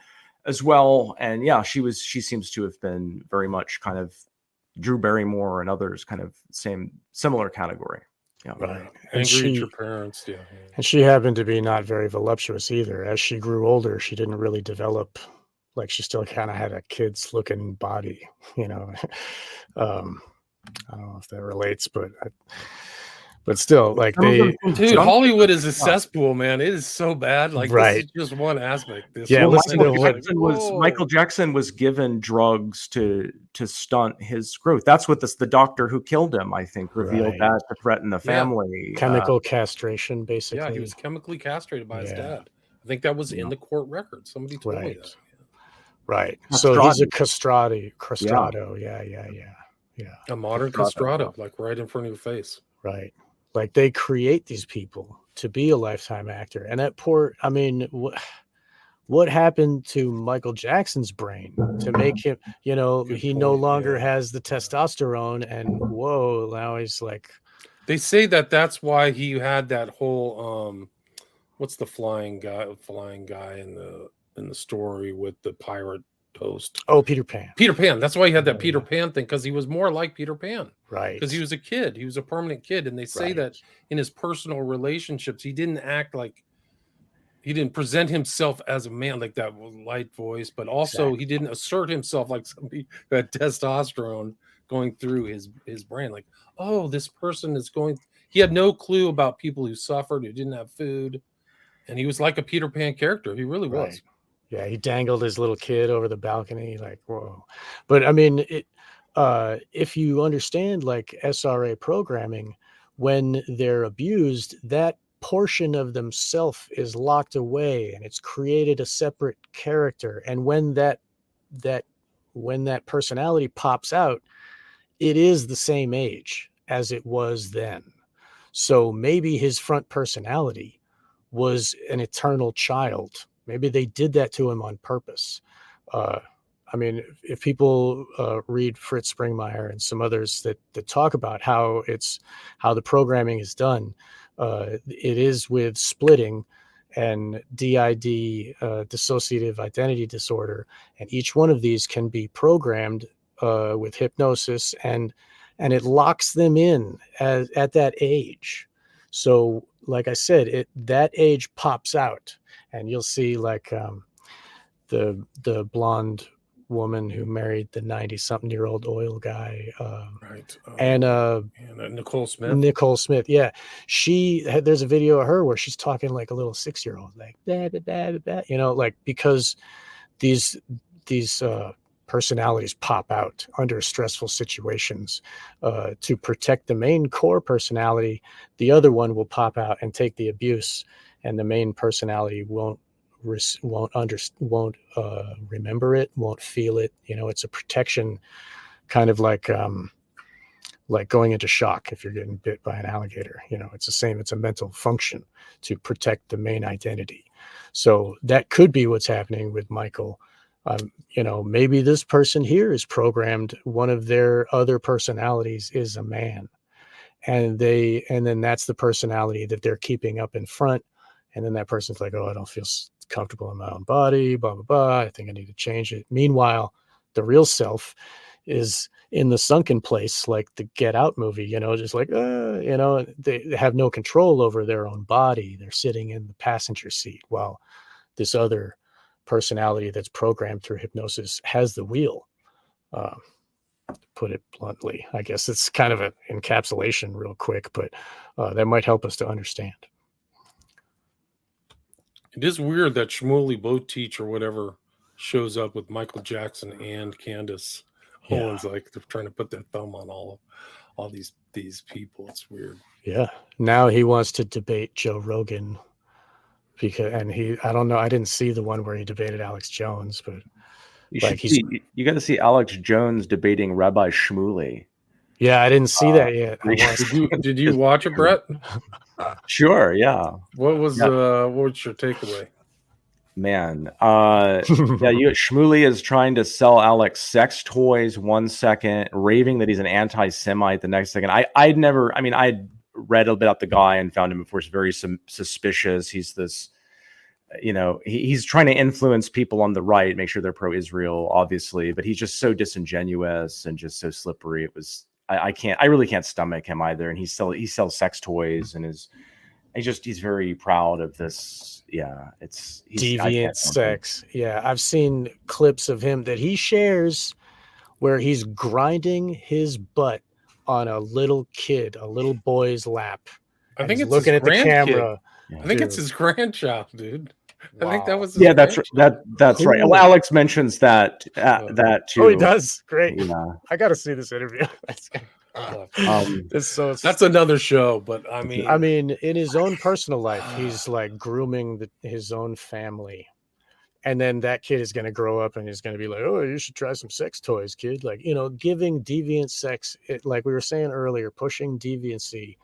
as well. And she seems to have been very much kind of Drew Barrymore and others kind of similar category. Yeah. Right. Angry at your parents. Yeah. And she happened to be not very voluptuous either. As she grew older, she didn't really develop, like she still kind of had a kid's looking body, you know. I don't know if that relates, but still, like dude, Hollywood is a cesspool, man. It is so bad. Like this is just one aspect. Michael Jackson was given drugs to stunt his growth. That's what the doctor who killed him, I think, revealed that to threaten the family. Chemical castration, basically. Yeah, he was chemically castrated by his dad. I think that was in the court record. Somebody told me that. Right. So he's a castrato. Yeah. A modern castrato, like right in front of your face. Right. Like they create these people to be a lifetime actor. And I mean, what happened to Michael Jackson's brain to make him, he no longer has the testosterone, and now he's like. They say that's why he had that whole, what's the flying guy in the story with the pirate host? Oh, Peter Pan. That's why he had that Peter Pan thing, because he was more like Peter Pan. Right. Because he was a kid. He was a permanent kid. And they say that in his personal relationships, he didn't present himself as a man, like that light voice, but also he didn't assert himself like somebody who had testosterone going through his brain. Like, oh, this person is going. He had no clue about people who suffered, who didn't have food. And he was like a Peter Pan character. He really was. Yeah, he dangled his little kid over the balcony, like, whoa. But I mean, if you understand like SRA programming, when they're abused, that portion of themselves is locked away and it's created a separate character. And when that personality pops out, it is the same age as it was then. So maybe his front personality was an eternal child. Maybe they did that to him on purpose. I mean, if people read Fritz Springmeier and some others that talk about how the programming is done, It is with splitting and DID, dissociative identity disorder, and each one of these can be programmed with hypnosis, and it locks them in at that age. So, like I said, that age pops out, and you'll see like the blonde woman who married the 90-something-year-old oil guy, right? And Nicole Smith. Nicole Smith, yeah. There's a video of her where she's talking like a little 6-year-old, like bah, bah, bah, bah, you know, like because these personalities pop out under stressful situations. To protect the main core personality, the other one will pop out and take the abuse, and the main personality won't remember it, won't feel it. You know, it's a protection, kind of like going into shock if you're getting bit by an alligator. You know, it's the same. It's a mental function to protect the main identity. So that could be what's happening with Michael. You know, maybe this person here is programmed. One of their other personalities is a man, and then that's the personality that they're keeping up in front. And then that person's like, oh, I don't feel comfortable in my own body, blah, blah, blah. I think I need to change it. Meanwhile, the real self is in the sunken place, like the Get Out movie, you know, just like, you know, they have no control over their own body. They're sitting in the passenger seat while this other personality that's programmed through hypnosis has the wheel. To put it bluntly, I guess it's kind of an encapsulation real quick, but that might help us to understand. It is weird that Shmuley Boat Teach or whatever shows up with Michael Jackson and Candace Owens, like they're trying to put their thumb on all these people. It's weird. Yeah. Now he wants to debate Joe Rogan I don't know. I didn't see the one where he debated Alex Jones, but you got to see Alex Jones debating Rabbi Shmuley. Yeah, I didn't see that yet. Did you watch it, Brett? Sure. Yeah. What was your takeaway? Man, Shmuley is trying to sell Alex sex toys 1 second, raving that he's an anti-Semite the next second. I'd read a little bit about the guy and found him, of course, very suspicious. He's this, you know, he's trying to influence people on the right, make sure they're pro-Israel, obviously, but he's just so disingenuous and just so slippery. It was, I really can't stomach him either. And he sells sex toys and he's very proud of this. Yeah, he's deviant sex. Yeah, I've seen clips of him that he shares where he's grinding his butt on a little boy's lap. I think it's looking at the camera. I think it's his grandchild, dude. Wow. I think that was his that's right. Well, Alex mentions that too. Oh, he does. Great. Yeah. I got to see this interview. That's another show, but I mean, in his own personal life, he's like grooming his own family, and then that kid is going to grow up and he's going to be like, "Oh, you should try some sex toys, kid." Like, you know, giving deviant sex, like we were saying earlier, pushing deviancy.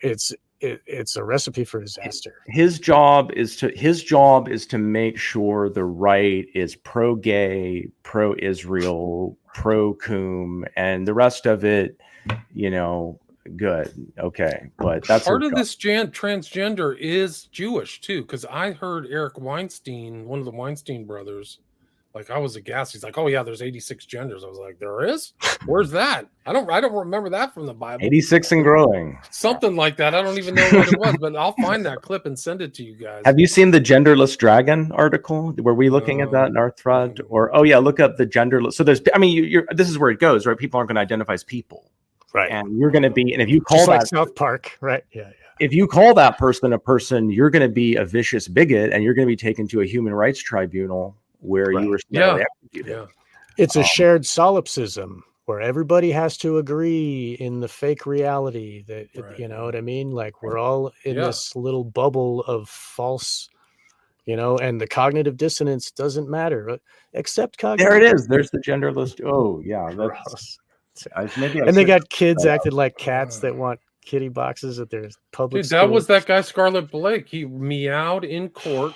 It's a recipe for disaster. His job is to make sure the right is pro-gay, pro-Israel, pro-Coom, and the rest of it, you know, good. Okay. But that's part of this transgender is Jewish too, because I heard Eric Weinstein, one of the Weinstein brothers, like I was aghast. He's like, "Oh yeah, there's 86 genders." I was like, "There is? Where's that? I don't remember that from the Bible." 86 and growing. Something like that. I don't even know what it was, but I'll find that clip and send it to you guys. Have you seen the genderless dragon article? Were we looking at that in our thread? Or look up the genderless. So there's, this is where it goes, right? People aren't going to identify as people, right? And you're going to be, and if you call just that like South Park, right? Yeah. If you call that person a person, you're going to be a vicious bigot, and you're going to be taken to a human rights tribunal where you were executed. Yeah. It's a shared solipsism where everybody has to agree in the fake reality that, you know what I mean? Like we're all in this little bubble of false, you know, and the cognitive dissonance doesn't matter except cognitive. There it is. There's the genderless. Oh yeah. That's, and they got kids acting like cats that want kitty boxes at their public Dude, that was that guy Scarlett Blake. He meowed in court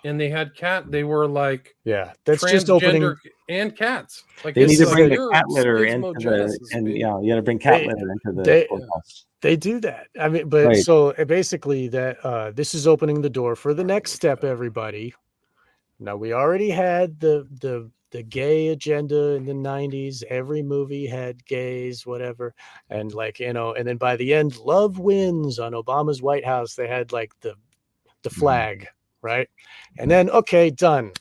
and they had they were like that's just opening and cats. Like they need to bring like the cat litter into the you got to bring cat litter into the courthouse. They do that. I mean, but so basically that this is opening the door for the next step, everybody. Now we already had the gay agenda in the 90s. Every movie had gays, whatever. And like, and then by the end, love wins on Obama's White House. They had like the flag, right? And then, okay, done.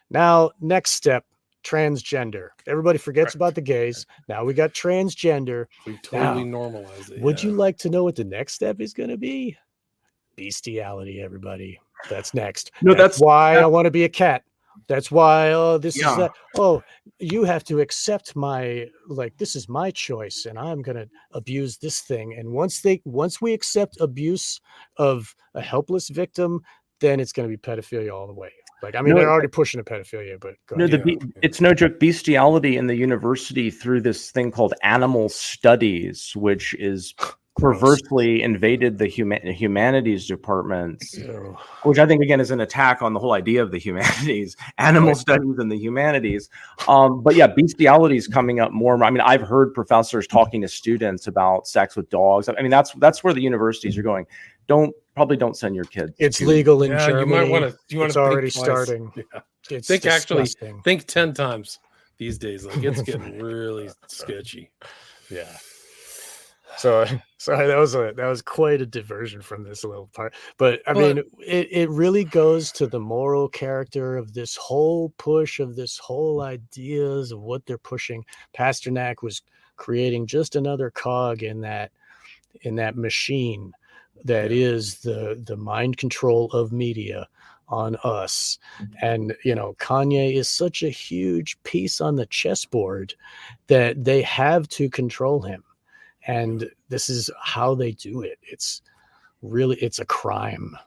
Now, next step, transgender. Everybody forgets about the gays. Now we got transgender. We totally normalized it. Would you like to know what the next step is going to be? Bestiality, everybody. That's next. No, that's why I want to be a cat. That's why, this is that. Oh, you have to accept this is my choice, and I'm going to abuse this thing. And once we accept abuse of a helpless victim, then it's going to be pedophilia all the way. Like, I mean, they're already pushing a pedophilia, but it's no joke. Bestiality in the university through this thing called animal studies, which is perversely invaded the humanities departments, which I think again is an attack on the whole idea of the humanities, animal studies and the humanities. But yeah, bestiality is coming up more. I mean, I've heard professors talking to students about sex with dogs. I mean, that's where the universities are going. Probably don't send your kids. It's legal in Germany. You might want to. It's already starting. Yeah. Think 10 times these days. Like, it's getting really sketchy. Yeah. So sorry, that was quite a diversion from this little part. But I mean, it really goes to the moral character of this whole push, of this whole ideas of what they're pushing. Pasternak was creating just another cog in that machine that is the mind control of media on us. And Kanye is such a huge piece on the chessboard that they have to control him. And this is how they do it. It's a crime.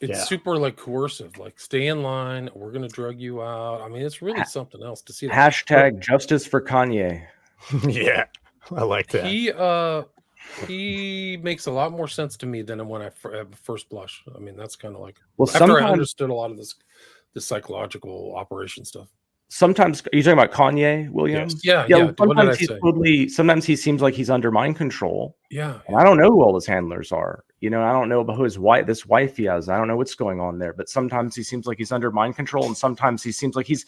It's super like coercive, like stay in line, we're going to drug you out. I mean, it's really something else to see. Hashtag justice for Kanye. Yeah, I like that. He makes a lot more sense to me than when I first blush. I mean, that's kind of like, after I understood a lot of this psychological operation stuff. Sometimes, are you talking about Kanye, William? Yes. Yeah. Sometimes he seems like he's under mind control. Yeah. And I don't know who all his handlers are. I don't know about who this wife he has. I don't know what's going on there. But sometimes he seems like he's under mind control, and sometimes he seems like he's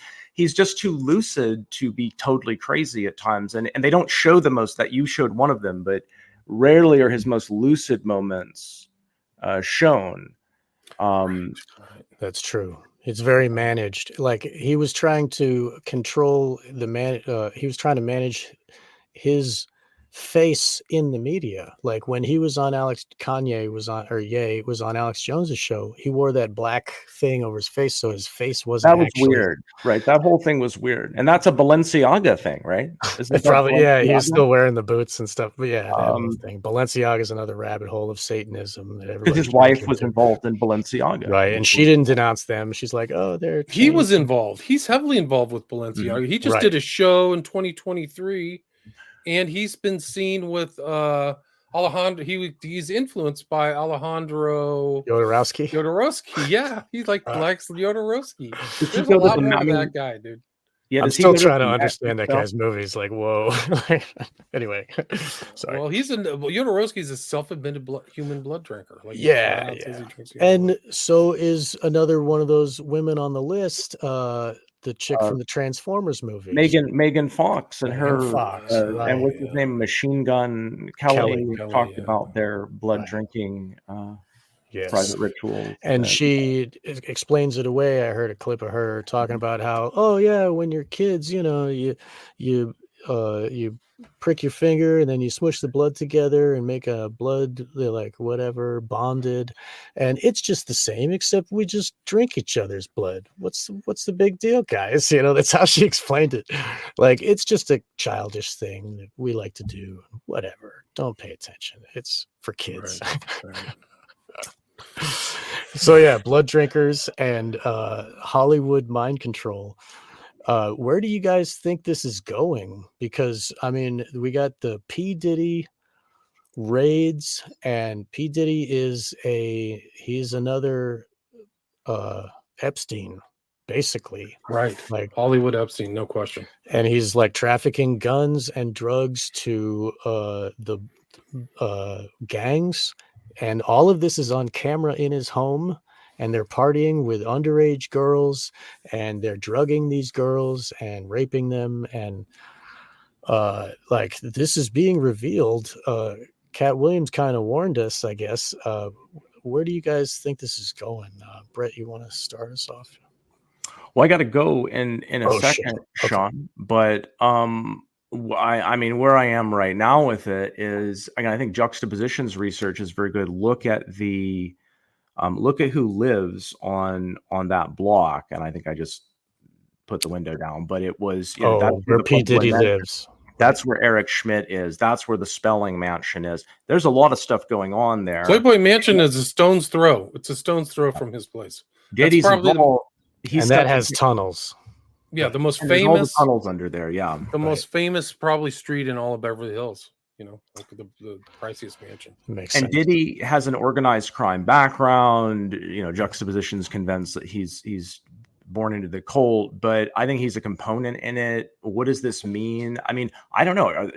just too lucid to be totally crazy at times. And they don't show the most. That you showed one of them, but rarely are his most lucid moments shown. That's true. It's very managed. Like, he was trying to control he was trying to manage his face in the media. Like, when he was on Ye was on Alex Jones's show, he wore that black thing over his face, so his face wasn't. That was weird, right? That whole thing was weird, and that's a Balenciaga thing, right? Probably, he was still wearing the boots and stuff. But yeah, that whole thing. Balenciaga is another rabbit hole of Satanism that everybody. His wife was involved in Balenciaga, right? And she didn't denounce them. She's like, he was involved. He's heavily involved with Balenciaga. Mm-hmm. He just did a show in 2023. And he's been seen with Alejandro. He's influenced by Alejandro Jodorowsky. Yeah, he's like likes Jodorowsky. There's a lot more of that guy, dude. Yeah, I'm still trying to understand that guy's movies. Like, whoa. Anyway, sorry. Well, Jodorowsky's a self-admitted human blood drinker. Like, and so is another one of those women on the list. The chick from the Transformers movie, Megan Fox, and and what's his name, Machine Gun Kelly talked about their blood drinking private rituals, and she explains it away. I heard a clip of her talking about how, when you're kids, you prick your finger and then you smush the blood together and make a blood bonded, and it's just the same, except we just drink each other's blood. What's the big deal, guys? That's how she explained it. Like, it's just a childish thing that we like to do. Whatever, don't pay attention, it's for kids. Right. So yeah, blood drinkers and Hollywood mind control. Where do you guys think this is going? Because I mean, we got the P. Diddy raids, and P. Diddy he's another Epstein, basically. Right. Like Hollywood Epstein, no question. And he's like trafficking guns and drugs to the gangs. And all of this is on camera in his home. And they're partying with underage girls, and they're drugging these girls and raping them. And like this is being revealed. Cat Williams kind of warned us, I guess. Where do you guys think this is going? Brett, you want to start us off? Well, I got to go in a second, Okay. Sean. But I mean, where I am right now with it is, again, I think juxtapositions research is very good. Look at who lives on that block, and I think I just put the window down, but it was that's where P. Diddy lives. That's where Eric Schmidt is. That's where the Spelling Mansion is. There's a lot of stuff going on there. Playboy Mansion is a stone's throw. It's a stone's throw from his place. Diddy's involved. And that has tunnels. Yeah, the most and famous all the tunnels under there. Yeah, the most famous probably street in all of Beverly Hills. Like the priciest mansion. Makes and sense. Diddy has an organized crime background. Juxtapositions convinced that he's born into the cult, but I think he's a component in it. What does this mean? I mean, I don't know.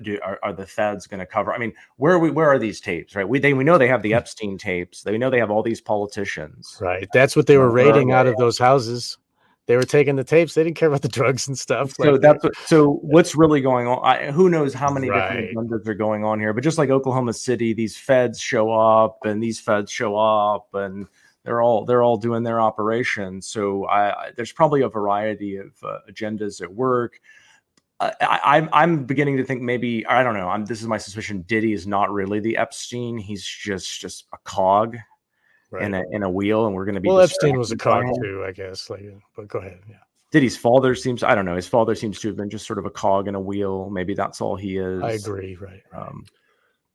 Are the feds going to cover? I mean, where are these tapes? Right? We know they have the Epstein tapes. They know they have all these politicians. Right. That's what they were raiding out of those houses. They were taking the tapes. They didn't care about the drugs and stuff. So what's really going on? Who knows how many different agendas are going on here? But just like Oklahoma City, these feds show up, and these feds show up, and they're all doing their operations. So there's probably a variety of agendas at work. I'm beginning to think maybe, I don't know. this is my suspicion. Diddy is not really the Epstein. He's just a cog in a wheel, and we're going to be. Well, Epstein was a cog too, I guess. But go ahead. Yeah. Diddy's father seems, I don't know. His father seems to have been just sort of a cog in a wheel. Maybe that's all he is. I agree. Right.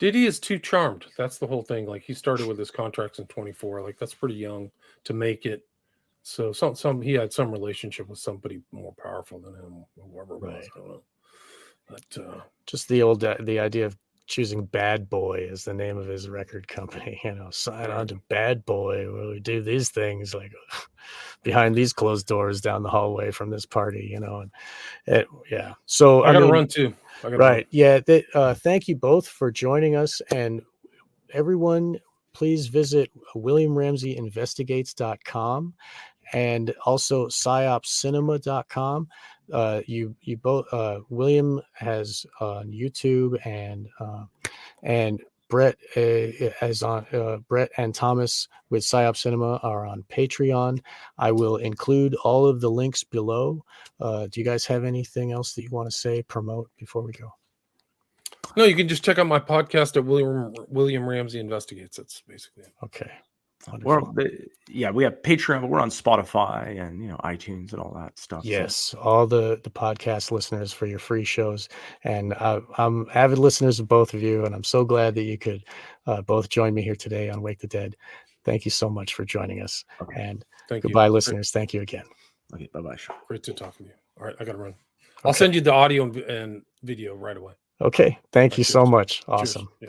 Diddy is too charmed. That's the whole thing. Like, he started with his contracts in 24. Like, that's pretty young to make it. So he had some relationship with somebody more powerful than him, whoever it was. I don't know. But just the idea of choosing Bad Boy as the name of his record company, sign on to Bad Boy where we do these things like behind these closed doors down the hallway from this party, yeah. So I gotta run too. Right. Yeah. Thank you both for joining us, and everyone, please visit WilliamRamseyInvestigates.com and also PsyopCinema.com. You both, William has on YouTube, and Brett is on Brett and Thomas with Psyop Cinema are on Patreon. I will include all of the links below. Do you guys have anything else that you want to say, promote before we go? No, you can just check out my podcast at William Ramsey Investigates. That's basically it. Okay. We have Patreon, but we're on Spotify and iTunes and all that stuff. Yes, so. All the podcast listeners for your free shows, and I'm avid listeners of both of you, and I'm so glad that you could both join me here today on Wake the Dead. Thank you so much for joining us, and goodbye, listeners. Thank you again. Okay, bye-bye. Great to talk with you. All right, I gotta run. I'll send you the audio and video right away. Okay, thank you so much. Awesome.